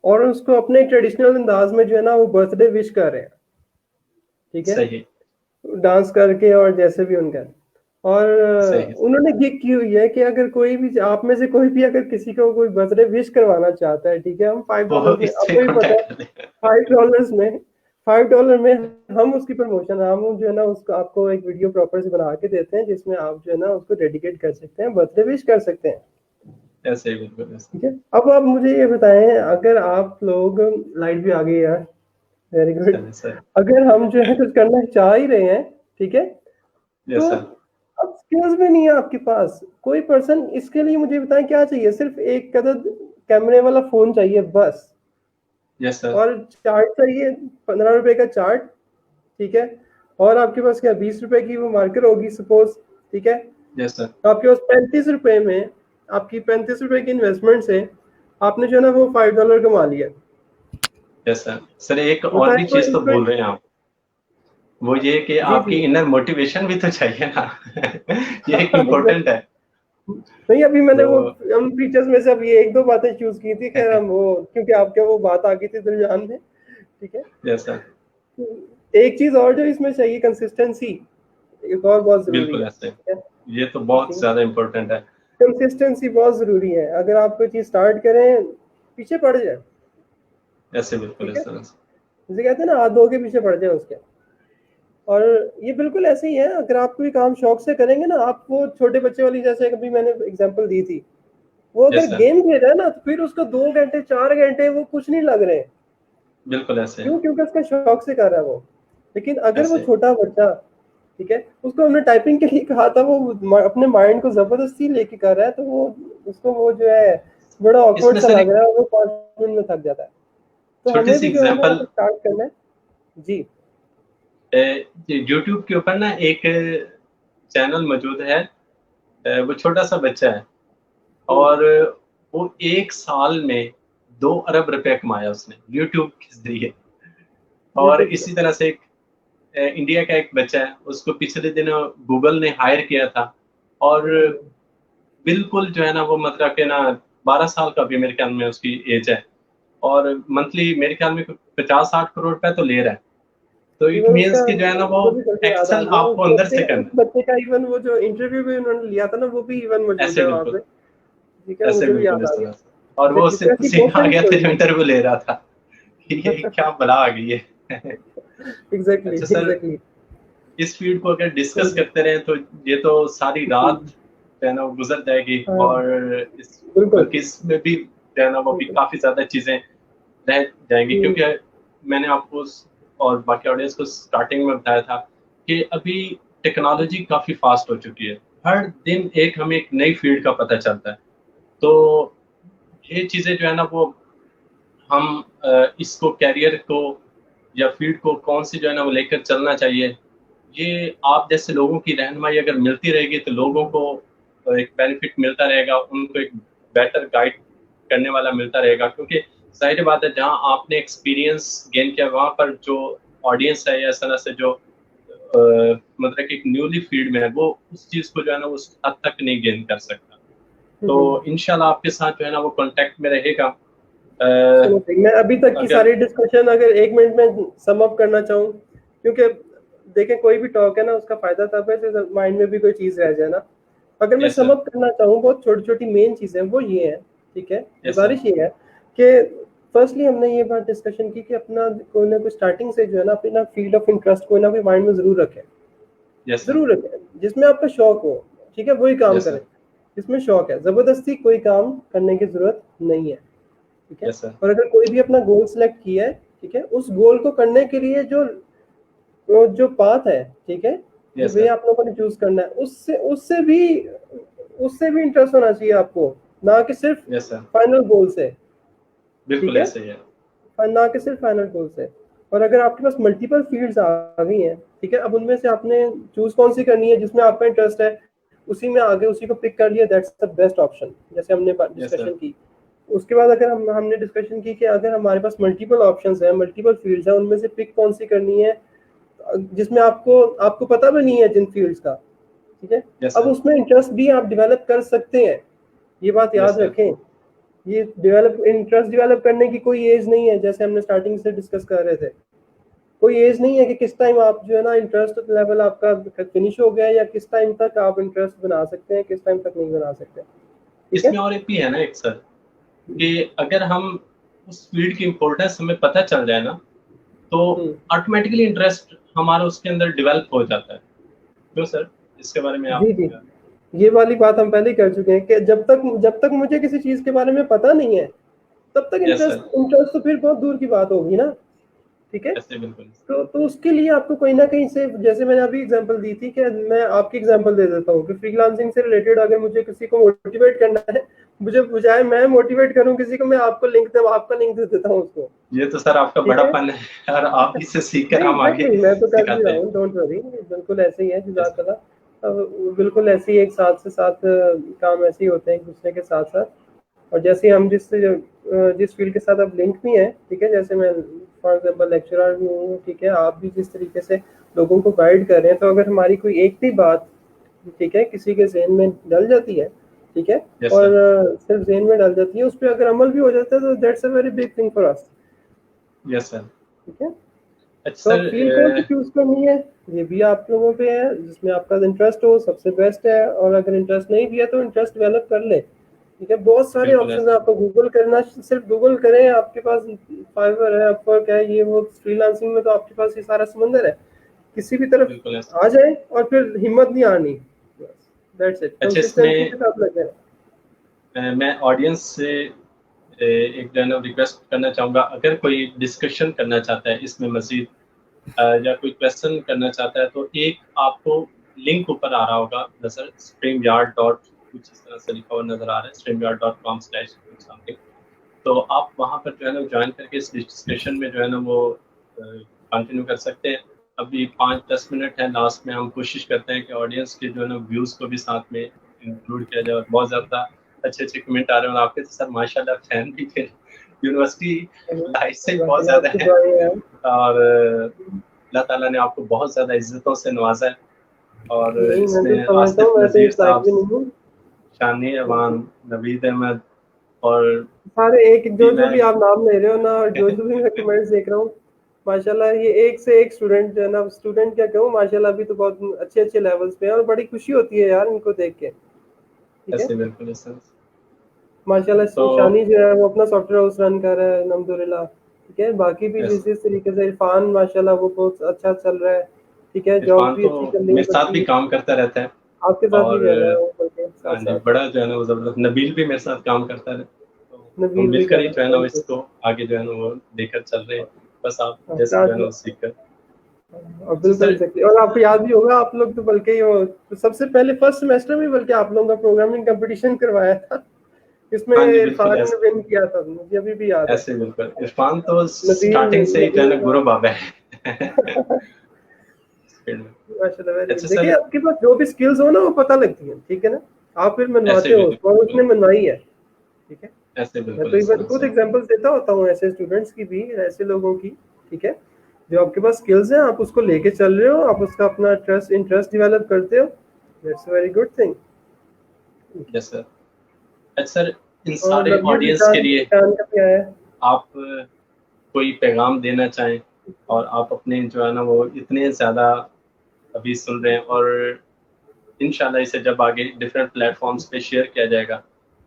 और उसको अपने ट्रेडिशनल अंदाज में जो है ना वो बर्थडे विश कर रहे हैं, ठीक है, सही, डांस करके और जैसे भी उनका। और उन्होंने गिग की हुई है कि अगर कोई भी आप में से कोई भी अगर किसी को कोई बर्थडे विश करवाना चाहता है, ठीक है, हम $5 में, आपको भी पता है $5 में हम उसकी प्रमोशन, हम जो है ना उसको आपको एक वीडियो प्रॉपर से बना के देते हैं जिसमें आप जो है ना उसको डेडिकेट कर सकते हैं, बर्थडे विश कर सकते हैं, ऐसे ही बिल्कुल। ठीक है। अब आप मुझे ये बताएं, अगर आप लोग, लाइट भी आ गई यार, वेरी गुड, अगर हम जो है कुछ करना चाह ही रहे हैं, ठीक है, तो अब स्किल्स भी नहीं है आपके पास, कोई पर्सन, इसके लिए मुझे बताएं क्या चाहिए, सिर्फ एक कदद कैमरे वाला फोन चाहिए बस। Yes sir. और चार्ट चाहिए, $15 का चार्ट, ठीक है, और आपके पास क्या $20 की वो मार्कर होगी सपोज, ठीक है। Yes sir. तो आपके पास $35 में आपकी 35 रुपए की इन्वेस्टमेंट से आपने जो है ना वो $5 कमा लिया। Yes sir. सर एक और भी बताएं चीज तो इसमें। बोल रहे हैं आप, वो ये कि जी आपकी जी। इनर मोटिवेशन भी तो चाहिए ना। ये एक इम्पोर्टेंट एग्जैक्टली। है। नहीं अभी मैंने वो तो हम फीचर्स में से अब ये एक दो बातें चूज की थी, खैर हम वो क्योंकि आपके वो बात आ गई थी दिलजान में, ठीक है। Yes sir. एक चीज और जो इसमें चाहिए, कंसिस्टेंसी, एक और बहुत जरूरी बिल्कुल है, ऐसे, ठीक है। ये तो बहुत ज्यादा इम्पोर्टेंट है। कंसिस्टेंसी बहुत जरूरी है, अगर आप कोई चीज स्टार्ट करें पीछे पड़ जाए, ऐसे बिल्कुल ठीक है, इस तरह से। जैसे कहते हैं ना हाथ धो के पीछे पड़ जाए उसके। और ये बिल्कुल ऐसे ही है, अगर आप कोई काम शौक से करेंगे ना, आप वो छोटे बच्चे वाली जैसे कभी मैंने एग्जांपल दी थी, वो अगर यस सर। गेम खेल रहा है ना तो फिर उसको 2 घंटे 4 घंटे वो कुछ नहीं लग रहे। बिल्कुल ऐसे क्यों? क्योंकि उसका शौक से कर रहा है वो। लेकिन अगर वो ऐसे। छोटा बच्चा, ठीक है, उसको हमने टाइपिंग के लिए कहा था, वो अपने माइंड को जबरदस्ती लेके कर रहा है, तो वो उसको वो जो है बड़ा ऑकवर्ड इसमें सा सर लग एक रहा है और वो 5 मिनट में थक जाता है। तो छोटी हमें सी भी जो है ना एग्जांपल, स्टार्ट करना है। जी। यूट्यूब के ऊपर ना एक चैनल मौजूद है, वो छोटा सा बच्चा है, हम्म, और वो 1 साल में 2 अरब रुपए कमाया उसने यूट्यूब के जरिए। और यूट्यूब से। इसी तरह से एक इंडिया का एक बच्चा है, उसको पिछले दिनों गूगल ने हायर किया था, और हम्म, बिल्कुल जो है ना वो मतलब कि ना 12 साल का भी मेरे ख्याल में उसकी एज है, और मंथली मेरे ख्याल में 50-60 करोड़ रुपए तो ले रहा है। तो इट इवन उसका, मीन्स कि जो है ना वो मुझे भी करके याद आ एक्सेल गया, आपको अंदर से करना उस बच्चे का इवन वो जो इंटरव्यू भी उन्होंने लिया था ना, वो भी इवन है। मौजूद ऐसे है वहाँ पे, बिल्कुल, ठीक है, ऐसे मुझे भी बिल्कुल याद इस आ तरह गया। से। और वो उससे लिटरेसी पसीना बहुत आ गया था इंपॉर्टेंट जो है। इंटरव्यू ले रहा था कि ये क्या बला आ गई है। एग्जैक्टली अच्छा सर, एग्जैक्टली। इस फील्ड को अगर डिस्कस करते रहे तो ये तो सारी रात जो है ना वो गुजर जाएगी, हाँ और इस बिल्कुल बल्कि इसमें भी जो है ना वो भी बिल्कुल। काफी ज्यादा चीजें रह जाएंगी, हम्म, क्योंकि मैंने आपको और बाकी ऑडियंस को स्टार्टिंग में बताया था कि अभी टेक्नोलॉजी काफी फास्ट हो चुकी है। हर दिन हमें एक नई फील्ड का पता चलता है। तो ये चीजें जो है ना वो हम इसको कैरियर को या फील्ड को कौन सी जो है ना वो लेकर चलना चाहिए, ये आप जैसे लोगों की रहनुमाई अगर मिलती रहेगी तो लोगों को एक बेनिफिट मिलता रहेगा, उनको एक बेटर गाइड करने वाला मिलता रहेगा। क्योंकि जाहिर बात है जहाँ आपने एक्सपीरियंस गेन किया वहां पर जो ऑडियंस है या इस तरह से जो मतलब कि एक न्यूली फील्ड में है, वो उस चीज को जो है ना उस हद तक नहीं गेन कर सकता। तो हम्म। इंशाल्लाह आपके साथ जो है ना वो कांटेक्ट में रहेगा। चलो ठीक, मैं अभी तक की अगर सारी डिस्कशन अगर 1 मिनट में सम अप करना चाहूँ, क्योंकि देखें कोई भी टॉक है ना उसका फायदा तब है जब माइंड में भी कोई चीज रह जाए ना। अगर मैं यस सम सर। अप करना चाहूँ, बहुत छोटी छोटी मेन चीजें वो ये है, ठीक है, यस सर। गुजारिश ये है कि फर्स्टली हमने ये बात डिस्कशन की कि अपना कोई ना कोई स्टार्टिंग से जो है ना अपना फील्ड ऑफ इंटरेस्ट कोई ना कोई माइंड में जरूर रखें, यस सर। जरूर रखें, जिसमें आपका शौक हो, ठीक है, वही काम यस करें। सर। जिसमें शौक है, जबरदस्ती कोई काम करने की जरूरत नहीं है, ठीक है। Yes sir. और अगर कोई भी अपना गोल सेलेक्ट किया है, ठीक है, उस गोल को करने के लिए जो वो जो पाथ है, ठीक है, जो यस वे सर। आप लोगों ने चूज करना है, उससे भी इंटरेस्ट होना चाहिए आपको, ना कि सिर्फ यस सर। फाइनल गोल से, ठीक बिल्कुल है, ऐसे ही है। ना कि सिर्फ फाइनल गोल से। और अगर आपके पास मल्टीपल फील्ड्स आ गई हैं, ठीक है, अब उनमें से आपने चूज कौन सी करनी है जिसमें आपका इंटरेस्ट है, उसी में आगे उसी को पिक कर लिया, दैट्स द बेस्ट ऑप्शन, जैसे हमने यस सर। डिस्कशन की। उसके बाद अगर हमने डिस्कशन की कि अगर हमारे पास मल्टीपल ऑप्शंस हैं, मल्टीपल फील्ड्स हैं, उनमें से पिक कौन सी करनी है जिसमें आपको आपको पता भी नहीं है जिन फील्ड्स का, ठीक है, यस अब सर। उसमें इंटरेस्ट भी आप डेवलप कर सकते हैं, ये बात यस याद सर। रखें। ये इंटरेस्ट डेवलप करने की कोई एज नहीं है, जैसे हमने स्टार्टिंग से डिस्कस कर रहे थे, कोई एज नहीं है कि किस टाइम आप जो है ना इंटरेस्ट लेवल आपका फिनिश हो गया या किस टाइम तक आप इंटरेस्ट बना सकते हैं, किस टाइम तक नहीं बना सकते, ठीक है। इसमें और एक भी है ना एक सर, कि अगर हम उस फील्ड की इम्पोर्टेंस हमें पता चल जाए ना, तो हम्म, ऑटोमेटिकली इंटरेस्ट हमारा उसके अंदर डेवलप हो जाता है। क्यों सर, इसके बारे में आप जी जी, ये वाली बात हम पहले ही कर चुके हैं कि जब तक मुझे किसी चीज के बारे में पता नहीं है, तब तक यस सर। इंटरेस्ट इंटरेस्ट तो फिर बहुत दूर की बात होगी ना, ठीक है। ऐसे बिल्कुल। तो उसके लिए आपको कहीं ना कहीं से, जैसे मैंने अभी एग्जांपल दी थी, कि मैं आपकी एग्जांपल दे देता हूँ कि फ्रीलांसिंग से रिलेटेड अगर मुझे किसी को मोटिवेट करना है, मुझे बजाय मैं मोटिवेट करूँ किसी को, मैं आपका लिंक दे देता हूँ उसको, ये तो सर आपका ठीक है। बड़ापन है, और आप ही से सीख कर नहीं हम आगे एग्जैक्टली, मैं तो कर भी सिखाते रहा हैं। हूँ, डोंट वरी, बिल्कुल ऐसे ही है, यस जज़ाकल्लाह। अब बिल्कुल ऐसे ही एक साथ से साथ काम ऐसे ही होते हैं एक दूसरे के साथ साथ। और जैसे हम जिस फील्ड के साथ अब लिंक भी हैं, ठीक है, जैसे मैं फॉर एग्जांपल लेक्चरर भी हूँ, ठीक है, आप भी जिस तरीके से लोगों को गाइड कर रहे हैं, तो अगर हमारी कोई एक भी बात, ठीक है, किसी के ज़हन में डल जाती है, ठीक है, यस और सर। सिर्फ ज़हन में डल जाती है, उस पर अगर अमल भी हो जाता है तो that's a very big thing for us. Yes sir. ठीक है, अच्छा तो सर, फील्ड कौन सी चूज करनी है ये भी आप लोगों पे है, जिसमें आपका इंटरेस्ट हो सबसे बेस्ट है, और अगर इंटरेस्ट नहीं भी है तो इंटरेस्ट डेवलप कर ले। ठीक है, बहुत सारे बिल्कुल ऑप्शन है, ऐसे। आपको गूगल करना, सिर्फ गूगल करें, आपके पास फाइवर है, अपवर्क है, ये वो फ्रीलांसिंग में तो आपके पास ये सारा समंदर है, किसी भी तरफ बिल्कुल ऐसे। आ जाए और फिर हिम्मत नहीं हारनी, दैट्स इट, अच्छा, कंसिस्टेंसी के इसमें साथ लगे रहें। मैं ऑडियंस से एक जो है ना रिक्वेस्ट करना चाहूँगा, अगर कोई डिस्कशन करना चाहता है इसमें मज़ीद, या कोई क्वेश्चन करना चाहता है, तो एक आपको लिंक ऊपर आ रहा होगा नज़र, StreamYard डॉट कुछ इस तरह से लिखा हुआ नज़र आ रहा है, StreamYard.com/ कुछ समथिंग। तो आप वहाँ पर जो है ना ज्वाइन करके इस डिस्कशन में जो है ना वो कंटिन्यू कर सकते हैं। अभी 5-10 मिनट है, लास्ट में हम कोशिश करते हैं कि ऑडियंस के जो है ना व्यूज़ को भी साथ में इंक्लूड किया जाए। बहुत ज़्यादा अच्छे-अच्छे कमेंट आ रहे हैं, और आपके तो सर माशाल्लाह फैन भी फिर यूनिवर्सिटी लाइफ से ही बहुत ज़्यादा आपकी है, दुआएं हैं। और अल्लाह ताला ने आपको बहुत ज़्यादा इज़्ज़तों से नवाज़ा है, और नहीं, मैं तो इसमें समझता आसिफ हूँ, मैं तो नज़ीर इस लायक साहब, भी नहीं हूँ। शानी अमान, नवीद अहमद, और सारे एक जो भी जो मैं भी आप नाम ले रहे हो ना, और जो जो भी मैं कमेंट्स देख रहा हूँ, माशाल्लाह ये एक से एक स्टूडेंट जो है ना, स्टूडेंट क्या कहूँ, माशाल्लाह अभी तो बहुत अच्छे अच्छे लेवल्स पे है, और बड़ी खुशी होती है यार इनको देख के। ठीक है, ऐसे बिल्कुल ऐसे। माशाल्लाह तो शानी जो है वो अपना सॉफ्टवेयर हाउस रन कर रहा है अल्हम्दुलिल्लाह। ठीक है, बाकी भी ऐसे जिस तरीके से इरफान माशाल्लाह वो बहुत अच्छा चल रहा है। ठीक है, जॉब इरफान भी तो अच्छी चल रही है मेरे साथ भी बल्कि काम करता रहता है, आपके साथ भी और कर रहा है वो करके साथ हाँ जी, साथ। बड़ा जो है ना वो ज़बरदस्त, नबील भी मेरे साथ काम करता है, तो हम नवीर भी मिलकर कर ही रहा जो है ना है, वो थैंक यू। इसको आगे जो है ना वो लेकर चल रहे हैं, बस आप हाँ, जैसे जो है ना वो सीख कर। और अच्छा बिल्कुल सर, एग्जैक्टली, और आपको याद भी होगा, आप लोग तो बल्कि वो तो सबसे पहले फर्स्ट सेमेस्टर में बल्कि आप लोगों का प्रोग्रामिंग कंपटीशन करवाया था, इसमें हाँ जी बिल्कुल इरफान ने ऐसे। विन किया था, मुझे अभी भी याद है। ऐसे बिल्कुल, इरफान तो नबील स्टार्टिंग से ही जो है ना नबील गुरु बाबा है। फील्ड में। माशाल्लाह वेरी गुड। अच्छा देखिए सर, आपके पास जो भी स्किल्स हो ना वो पता लगती है, ठीक है ना, आप फिर ऐसे मनवाते हो उसको, और बिल्कुल, उसने मनवाई है। ठीक है, ऐसे मैं बिल्कुल तो इस इवन तरह खुद से। एग्जांपल्स देता होता हूँ ऐसे स्टूडेंट्स की भी, ऐसे लोगों की। ठीक है, जो आपके पास स्किल्स हैं आप उसको लेके चल रहे हो, आप उसका अपना इंटरेस्ट डेवलप करते हो, that's a very good thing. Yes sir. अच्छा सर, इन और सारे नवनीत ऑडियंस के ईशान लिए ईशान का क्या है? आप कोई पैगाम देना चाहें, और आप अपने जो है ना वो इतने ज़्यादा अभी सुन रहे हैं, और इंशाल्लाह इसे जब आगे डिफरेंट प्लेटफॉर्म्स पे शेयर किया जाएगा,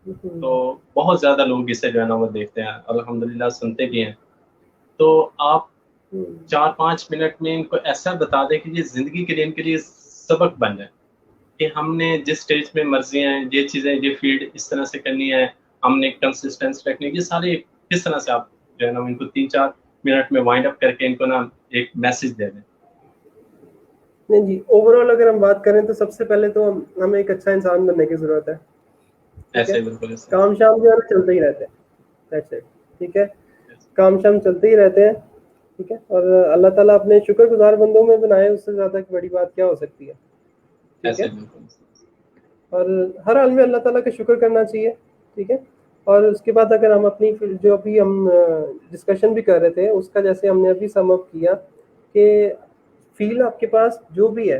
तो बहुत ज़्यादा लोग इसे जो है ना वो देखते हैं, अल्हम्दुलिल्लाह सुनते भी हैं। तो आप 4-5 मिनट में इनको ऐसा बता दें कि ये ज़िंदगी के लिए इनके लिए सबक बन जाए, कि हमने जिस स्टेज में मर्ज़ी हैं, ये चीज़ें, ये फ़ील्ड इस तरह से करनी है, हमने कंसिस्टेंस रखनी है, ये सारे किस तरह से आप जो है ना इनको 3-4 मिनट में वाइंड अप करके इनको ना एक मैसेज दे दें। नहीं जी, ओवरऑल अगर हम बात करें तो सबसे पहले तो हमें एक अच्छा इंसान बनने की जरूरत है। ठीक है, ऐसे बिल्कुल ऐसे। काम शाम जो है ना चलते ही रहते हैं, दैट्स इट। ठीक है, ऐसे काम शाम चलते ही रहते हैं। ठीक है, और अल्लाह ताला अपने शुक्रगुजार बंदों में बनाए, उससे ज़्यादा की बड़ी बात क्या हो सकती है। ठीक ऐसे है, बिल्कुल। और हर हाल में अल्लाह ताला का शुक्र करना चाहिए। ठीक है, और उसके बाद अगर हम अपनी जो अभी हम डिस्कशन भी कर रहे थे उसका, जैसे हमने अभी सम अप किया कि फील आपके पास जो भी है,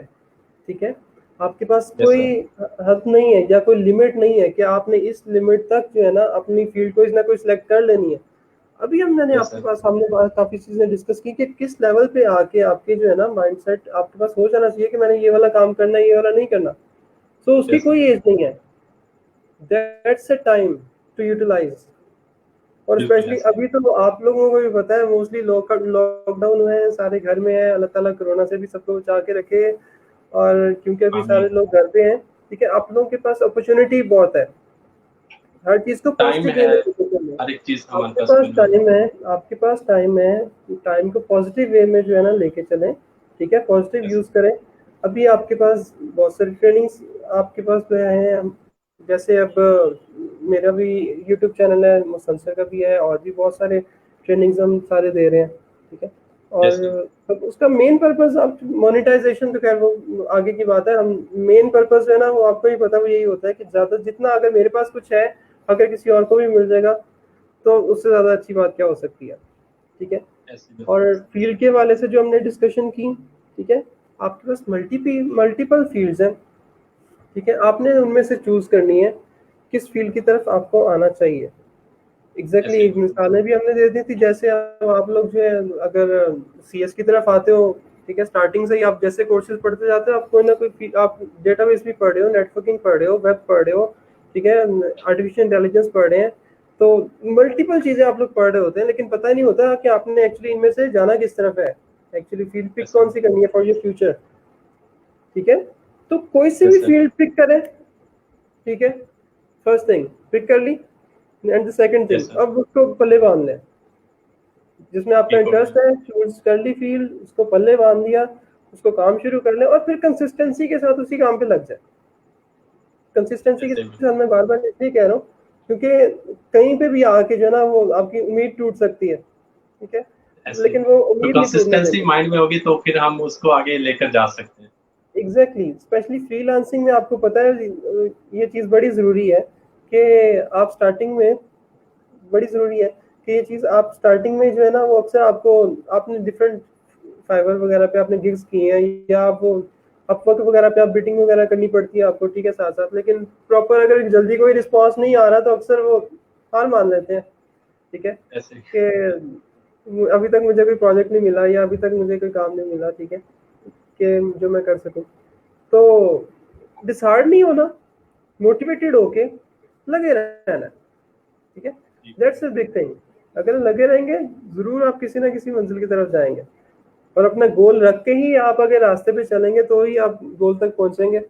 ठीक है, आपके पास यस कोई सर। हद नहीं है या कोई लिमिट नहीं है कि आपने इस लिमिट तक जो है ना अपनी फील्ड को इस ना कोई सिलेक्ट कर लेनी है। अभी मैंने यस आपके सर। पास हमने काफी चीजें डिस्कस की कि किस लेवल पे आके आपके जो है ना माइंडसेट आपके पास हो जाना चाहिए कि मैंने ये वाला काम करना है, ये वाला नहीं करना। सो उसकी यस सर। कोई एज नहीं है, that's a time to utilize. और बिल्कुल स्पेशली ऐसे। अभी तो आप लोगों को भी पता है, मोस्टली लॉकडाउन हुए हैं, सारे घर में है, अल्लाह ताला कोरोना से भी सबको बचा के रखे। और क्योंकि अभी सारे आमीन। लोग घर पे हैं, ठीक है, आप लोगों के पास अपॉर्चुनिटी बहुत है, हर चीज को टाइम पॉजिटिव वे है, में लेके चलना। हर एक चीज़ हमारे आपके पास पास अवेलेबल है। टाइम है, आपके पास टाइम है, टाइम को पॉजिटिव वे में जो है ना लेके चलें। ठीक है, पॉजिटिव यस यूज करें। अभी आपके पास बहुत सारी ट्रेनिंग्स आपके पास जो है, जैसे अब मेरा भी यूट्यूब चैनल है, मुसलसल का भी है, और भी बहुत सारे ट्रेनिंग्स हम सारे दे रहे हैं। ठीक है, और अब उसका मेन पर्पस आप मोनेटाइजेशन तो खैर वो आगे की बात है। हम मेन पर्पस है ना वो आपको ही पता, वो यही होता है कि ज़्यादा जितना अगर मेरे पास कुछ है अगर किसी और को भी मिल जाएगा तो उससे ज़्यादा अच्छी बात क्या हो सकती है। ठीक है, और फील्ड के वाले से जो हमने डिस्कशन की, ठीक है, आपके पास मल्टीपल फील्ड्स हैं। ठीक है, आपने उनमें से चूज करनी है किस फील्ड की तरफ आपको आना चाहिए। एग्जैक्टली एक मिसालें भी हमने दे दी थी, जैसे आप लोग जो है अगर सीएस की तरफ आते हो, ठीक है, स्टार्टिंग से ही आप जैसे कोर्सेज पढ़ते जाते हो आप कोई ना कोई आप डेटाबेस भी पढ़ रहे हो, नेटवर्किंग पढ़ रहे हो, वेब पढ़ रहे हो, ठीक है, आर्टिफिशियल इंटेलिजेंस पढ़ रहे हैं, तो मल्टीपल चीजें आप लोग पढ़ रहे होते हैं, लेकिन पता ही नहीं होता कि आपने एक्चुअली इनमें से जाना किस तरफ है, एक्चुअली फील्ड पिक कौन सी करनी है फॉर योर फ्यूचर। ठीक है, तो कोई सी भी फील्ड पिक करें, ठीक है, फर्स्ट थिंग पिक कर ली, एंड द सेकंड थिंग अब उसको पल्ले बांध लें, जिसमें आपका इंटरेस्ट है चूज कर ली फील्ड, उसको पल्ले बांध दिया, उसको काम शुरू कर ले और फिर कंसिस्टेंसी के साथ उसी काम पे लग जाए। कंसिस्टेंसी के साथ मैं बार बार इसलिए कह रहा हूँ क्योंकि कहीं पे भी आके जो है ना वो आपकी उम्मीद टूट सकती है। ठीक है, लेकिन वो उम्मीद नहीं टूटने देनी, माइंड में होगी तो फिर हम उसको आगे लेकर जा सकते हैं। एग्जैक्टली, स्पेशली फ्रीलांसिंग में आपको पता है ये चीज़ बड़ी ज़रूरी है कि आप स्टार्टिंग में, बड़ी ज़रूरी है कि ये चीज़ आप स्टार्टिंग में जो है ना वो अक्सर आपको, आपने डिफरेंट फाइवर वगैरह पे आपने गिग्स किए हैं या आप वो अपवर्क वगैरह पे आप बिटिंग वगैरह करनी पड़ती है आपको, ठीक है, साथ साथ, लेकिन प्रॉपर अगर जल्दी कोई रिस्पॉन्स नहीं आ रहा तो अक्सर वो हार मान लेते हैं। ठीक है, कि अभी तक मुझे कोई प्रोजेक्ट नहीं मिला या अभी तक मुझे कोई काम नहीं मिला, ठीक है, कि जो मैं कर सकूं, तो डिसहार्ड नहीं होना, मोटिवेटेड होके लगे रहना। ठीक है, दैट्स अ बिग थिंग। अगर लगे रहेंगे जरूर आप किसी ना किसी मंजिल की तरफ जाएंगे, और अपना गोल रख के ही आप अगर रास्ते पे चलेंगे तो ही आप गोल तक पहुंचेंगे।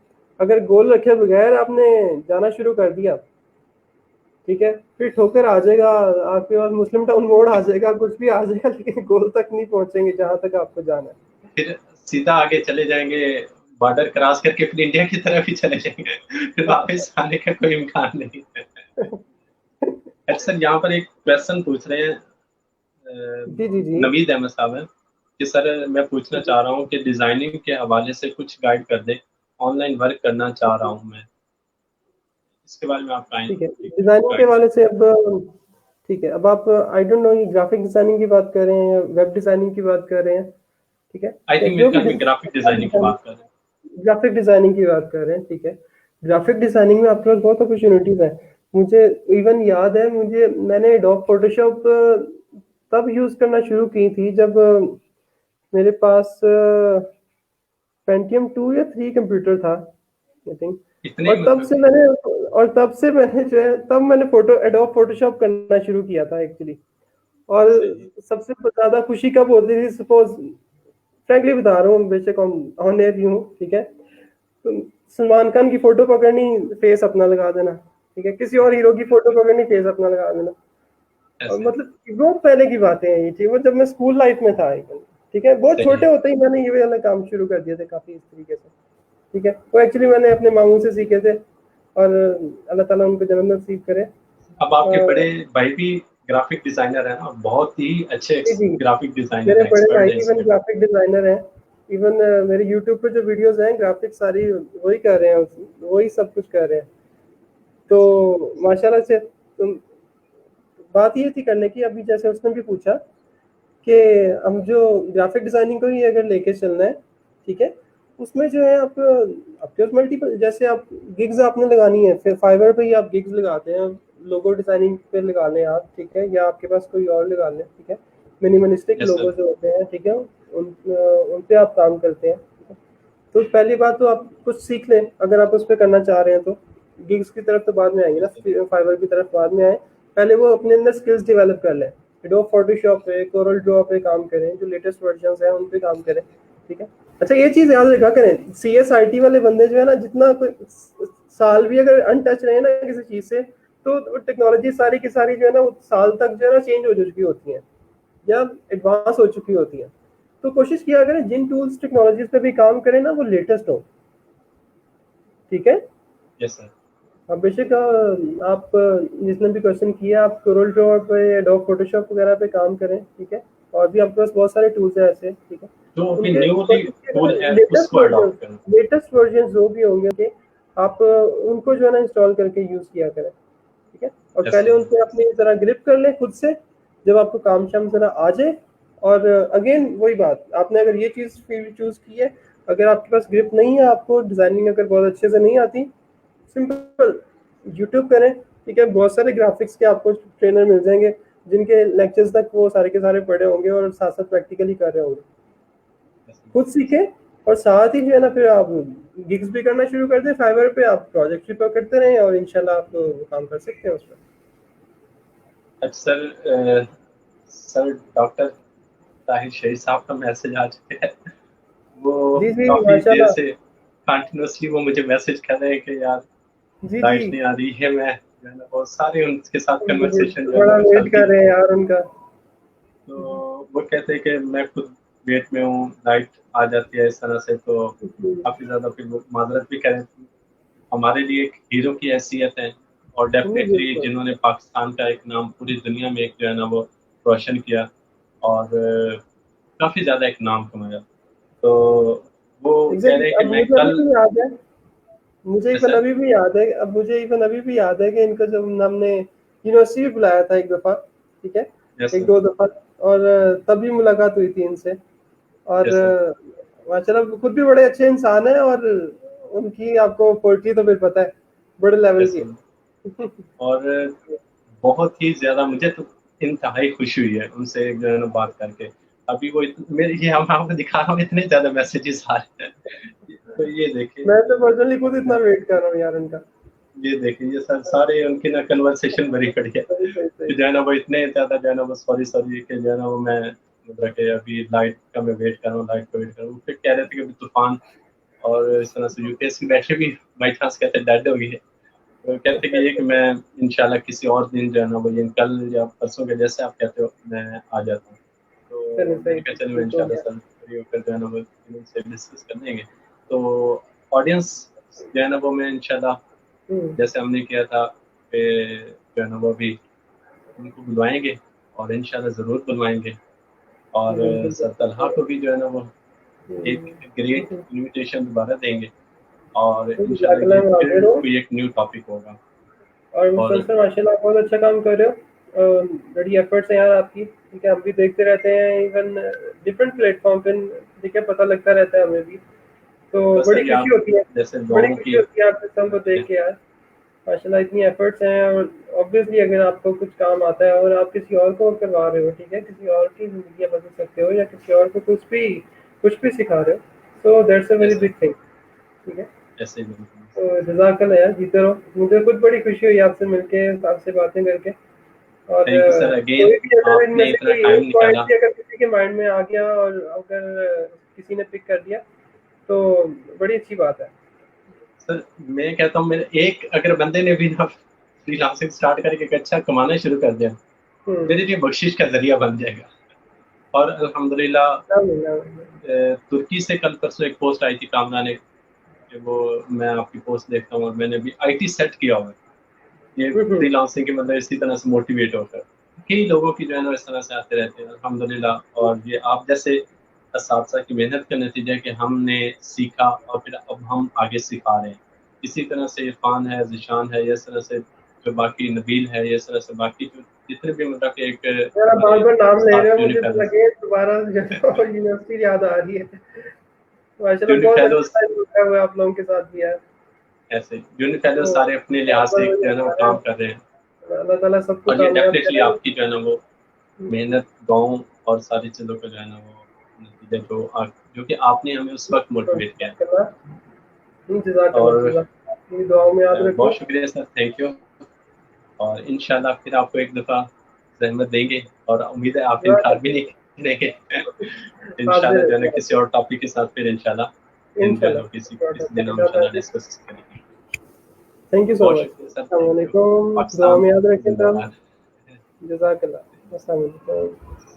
अगर गोल रखे बगैर आपने जाना शुरू कर दिया, ठीक है, फिर ठोकर आ जाएगा आपके पास, मुस्लिम टाउन मोड़ आ जाएगा, कुछ भी आ जाएगा, लेकिन गोल तक नहीं पहुंचेंगे जहां तक आपको जाना है। फिर सीधा आगे चले जाएंगे, बॉर्डर क्रॉस करके फिर इंडिया की तरफ ही चले जाएंगे, फिर वापस आने का कोई इम्कान नहीं है। सर यहाँ पर एक क्वेश्चन पूछ रहे हैं, जी जी जी, नवीद अहमद साहब है कि सर मैं पूछना चाह रहा हूँ कि डिजाइनिंग के हवाले से कुछ गाइड कर दे, ऑनलाइन वर्क करना चाह रहा हूँ मैं, इसके बारे में आप ठीक है, डिजाइनिंग के हवाले से अब, ठीक है, अब आप आई डोंट नो ये ग्राफिक डिजाइनिंग की बात कर रहे हैं या वेब डिजाइनिंग की बात कर रहे हैं। ठीक आई है, थिंक जो मेरे भी ख्याल में ग्राफिक डिजाइनिंग की बात कर रहे हैं। ग्राफिक डिजाइनिंग की बात कर रहे हैं, ठीक है, ग्राफिक डिजाइनिंग में आपके पास बहुत अपॉर्चुनिटीज है। मुझे इवन याद है, मैंने एडोब फोटोशॉप तब यूज करना शुरू की थी जब मेरे पास पेंटियम 2 या 3 कंप्यूटर था आई थिंक, इतने तब से मैंने जो है तब मैंने एडोब फोटोशॉप करना शुरू किया था एक्चुअली। और सबसे ज्यादा खुशी कब होती थी, सपोज फ्रैंकली बता रहा हूँ, बेशक ऑन एयर ही हूँ, ठीक है, तो सलमान खान की फोटो पकड़नी, फेस अपना लगा देना, ठीक है, किसी और हीरो की फोटो पकड़नी, फेस अपना लगा देना। और मतलब बहुत पहले की बातें हैं ये चीज, वो जब मैं स्कूल लाइफ में था, ठीक है, बहुत छोटे होते ही मैंने ये वाला काम शुरू कर दिए थे काफी इस तरीके से। ठीक है, वो एक्चुअली मैंने अपने मामू से सीखे थे, और अल्लाह ताला उनको जन्नत नसीब करे। अब आपके बड़े भाई भी ग्राफिक डिजाइनर है ना, बहुत ही अच्छे ग्राफिक डिजाइनर मेरे है, बड़े एक्सपर्ट भाई है इवन इसमें। ग्राफिक डिजाइनर हैं। इवन मेरे यूट्यूब पे जो वीडियोस हैं ग्राफिक सारी वही कर रहे हैं, वही सब कुछ कर रहे हैं। तो माशाल्लाह से तुम, बात ये थी करने की, अभी जैसे उसने भी पूछा कि हम जो ग्राफिक डिजाइनिंग को ही अगर लेके चलना है, ठीक है, उसमें जो है आप आपके पास मल्टीपल, जैसे आप गिग्स आपने लगानी है, फिर फाइवर पे ही आप गिग्स लगाते हैं, लोगो डिजाइनिंग पे लगा लें आप, ठीक है, या आपके पास कोई और लगा लें, ठीक है, मिनिमलिस्टिक लोगो जो होते हैं, ठीक है, उन पे आप काम करते हैं। तो पहली बात तो आप कुछ सीख लें अगर आप उस पर करना चाह रहे हैं, तो गिग्स की तरफ तो बाद में आएंगे ना, फाइवर की तरफ बाद में आए, पहले वो अपने अंदर स्किल्स डेवलप कर लें, एडोब फोटोशॉप पे, कोरल ड्रॉ पे काम करें, जो लेटेस्ट वर्जन है उन पे काम करें। ठीक है, अच्छा ये चीज याद रखा करें, CSIT वाले बंदे जो है ना, जितना कोई साल भी अगर अनटच रहे ना किसी चीज से, तो टेक्नोलॉजी सारी की सारी जो है ना वो साल तक जो है ना चेंज हो चुकी होती है या एडवांस हो चुकी होती है। तो कोशिश किया करें जिन टूल्स टेक्नोलॉजीज पे भी काम करें ना वो लेटेस्ट हो। ठीक है, यस सर। अब बेशक आप जिसने भी क्वेश्चन किया, आप कोरल ड्रॉ पे, एडोब फोटोशॉप वगैरह पे काम करें, ठीक है, और भी आपके पास बहुत सारे टूल्स हैं ऐसे, ठीक है, जो अभी न्यूली टूल है उसको अडॉप्ट करें। लेटेस्ट वर्जन जो भी होंगे के आप उनको जो है ना इंस्टॉल करके यूज किया करें, ठीक है, और पहले उनको अपनी तरह ग्रिप कर लें खुद से, जब आपको काम शाम जरा आ जाए। और अगेन वही बात, आपने अगर ये चीज़ फील्ड चूज की है, अगर आपके पास ग्रिप नहीं है, आपको डिजाइनिंग अगर बहुत अच्छे से नहीं आती, सिंपल यूट्यूब करें, ठीक है, बहुत सारे ग्राफिक्स के आपको ट्रेनर मिल जाएंगे जिनके लेक्चर्स तक वो सारे के सारे पढ़े होंगे और साथ साथ प्रैक्टिकली कर रहे होंगे। खुद सीखें और साथ ही जो है ना फिर आप गिग्स भी करना शुरू कर दें, फाइवर पे आप प्रोजेक्ट भी करते रहें और इंशाल्लाह आप काम कर सकते हैं उस पर। अच्छा सर डॉक्टर ताहिर शहीद साहब का मैसेज आ चुके हैं, वो जी जी काफी देर माशाल्लाह। से कंटिन्यूसली वो मुझे मैसेज कर रहे हैं कि यार जी जी लाइट नहीं आ रही है, मैं जो है ना बहुत सारे उनके साथ कन्वर्सेशन जो है बड़ा ना वो वेट चलती कर है। रहे हैं यार उनका। तो वो कहते हैं कि मैं खुद वेट में हूँ, लाइट आ जाती है इस तरह से, तो काफी ज्यादा फिर वो माजरत भी करें। हमारे लिए एक हीरो की हैसियत है, और डेफिनेटली बिल्कुल जिन्होंने पाकिस्तान का एक नाम पूरी दुनिया में एक जो है ना वो रोशन किया, और काफी ज्यादा एक नाम कमाया। तो वो कह रहे एग्जैक्टली। हैं कि अब मैं मुझे अभी कल भी याद है, मुझे इवन जैसे अभी भी याद है, अब मुझे इवन अभी भी याद है कि इनका जब हमने यूनिवर्सिटी भी बुलाया था एक दफा, ठीक है, एक जैसे दो दफा, और तभी मुलाकात हुई थी इनसे। और जैसे माशाल्लाह खुद भी बड़े अच्छे इंसान है, और उनकी आपको पोइट्री तो फिर पता है बड़े लेवल की जैसे है। और बहुत ही ज्यादा मुझे तो इंतहाई खुशी हुई है उनसे जो है ना बात करके। अभी वो मेरे ये हम आपको दिखा रहा हूँ, इतने ज्यादा मैसेजेस आ रहे हैं। तो ये देखिए, मैं तो पर्सनली खुद इतना वेट कर रहा हूँ यार उनका। ये देखिए, ये सर सारे उनकी ना कन्वर्सेशन भरी पड़ी है सही सही सही। कि जो है ना वो इतने ज्यादा जो है ना वो सॉरी सॉरी कि जो है ना वो मैं मतलब कि अभी लाइट का मैं वेट कर रहा हूँ, लाइट का वेट कर रहा हूँ। फिर कह रहे थे कि अभी तूफान और इस तरह से यूपीएस की बैटरी भी बाई चांस कहते डेड हो गई है। तो कहते कि ये कि मैं इंशाल्लाह किसी और दिन जो है ना वो ये कल या परसों के जैसे आप कहते हो मैं आ जाता हूँ। चलिए तो सही, मैंने कहा चलो बिल्कुल हो इंशाल्लाह गया। सर फ्री होकर जो है ना वो इनसे डिस्कस कर लेंगे। तो ऑडियंस जो है ना वो मैं इंशाल्लाह हम्म जैसे हमने किया था कि जो है ना वो भी उनको बुलवाएंगे, और इंशाल्लाह ज़रूर बुलवाएंगे। और बिल्कुल सर तलहा बिल्कुल। को भी जो है ना वो एक ग्रेट हम्म। इनविटेशन दोबारा देंगे, और इंशाल्लाह जज़ाकल्लाह ये फिर हाज़िर हो। कोई एक न्यू टॉपिक होगा। और और मुसलसल माशाल्लाह आप बहुत अच्छा काम कर रहे हो, बड़ी एफर्ट्स हैं यार आपकी, ठीक है, हम भी देखते रहते हैं इवन डिफरेंट प्लेटफॉर्म पे, ठीक है, पता लगता रहता है हमें भी, तो बस बड़ी सर खुशी आप होती है, जैसे बड़ी दुआओं खुशी की होती है आप सिस्टम को देख के यार। माशाल्लाह इतनी एफर्ट्स हैं, और ऑब्वियसली अगर आपको कुछ काम आता है और आप किसी और को करवा रहे हो, ठीक है, किसी और की ज़िंदगी बदल सकते हो या किसी और को कुछ भी सिखा रहे हो, सो दैट्स अ वेरी जैसे बिग थिंग, ठीक है। ऐसे ही बिल्कुल। तो जज़ाकल्लाह यार, जीते रहो। मुझे खुद बड़ी खुशी हुई आपसे मिलके, आपसे बातें करके। और थैंक यू सर अगेन, कोई भी अगर इनमें आपने से इतना कोई टाइम एक पॉइंट निकाला। भी अगर किसी के माइंड में आ गया और अगर किसी ने पिक कर दिया, तो बड़ी अच्छी बात है। सर मैं कहता हूँ मेरे एक अगर बंदे ने भी ना फ्रीलांसिंग स्टार्ट करके एक अच्छा कमाना शुरू कर दिया, हम्म। मेरे लिए बख्शिश का जरिया बन जाएगा। और अल्हम्दुलिल्लाह आमीन, आमीन। तुर्की से कल परसों एक पोस्ट आई थी कामना ने कि वो मैं आपकी पोस्ट देखता हूँ और मैंने भी आईटी सेट किया हुआ है, ये हम्म। फ्रीलांसिंग की मतलब इसी तरह से मोटिवेट होकर कई लोगों की जो है ना इस तरह से आते रहते हैं अल्हम्दुलिल्लाह। और ये आप जैसे असातिज़ा की मेहनत का नतीजा है कि हमने सीखा और फिर अब हम आगे सिखा रहे हैं। इसी तरह से इरफान है, ज़ीशान है, इस तरह से जो बाकी नबील है, इस तरह से बाकी जो जितने भी मतलब कि एक यार आप बार हमारे बार नाम ले रहे साथ हो, मुझे तो यूनिफेलोज़ लगे दोबारा जो है यूनिवर्सिटी याद आ रही है। माशाल्लाह बहुत अच्छा यूनिफेलोज़ टाइम गुजरा हुआ है आप लोगों के साथ भी यार। ऐसे यूनिफेलोज़ तो सारे अपने लिहाज बार से बार जो वही है ना वो बता रहे काम हैं, कर रहे हैं। अल्लाह ताला सबको और ये कामयाब डेफिनेटली करे। आपकी जो है ना वो मेहनत, गाँव और सारी चीज़ों का जो है ना वो नतीजा जो कि आपने हमें उस वक़्त मोटिवेट किया। जज़ाकल्लाह और जज़ाकल्लाह, अपनी दुआओं में याद रखो। बहुत शुक्रिया सर, थैंक यू। और इंशाल्लाह फिर आपको एक दफ़ा ज़हमत देंगे, और उम्मीद है आप इनकार भी नहीं करेंगे। हाजिर इंशाल्लाह जो है ना है किसी और टॉपिक के साथ फिर इंशाल्लाह इन जो है ना किसी दिन हम इंशाल्लाह इंशाल्लाह। डिस्कस करेंगे। थैंक यू सो बहुत मच। शुक्रिया सर, अस्सलाम थैंक यू। वालेकुम, दुआ पाकिस्तान में याद रखें तब। ज़िंदाबाद। जज़ाकल्लाह। अस्सलाम वालेकुम।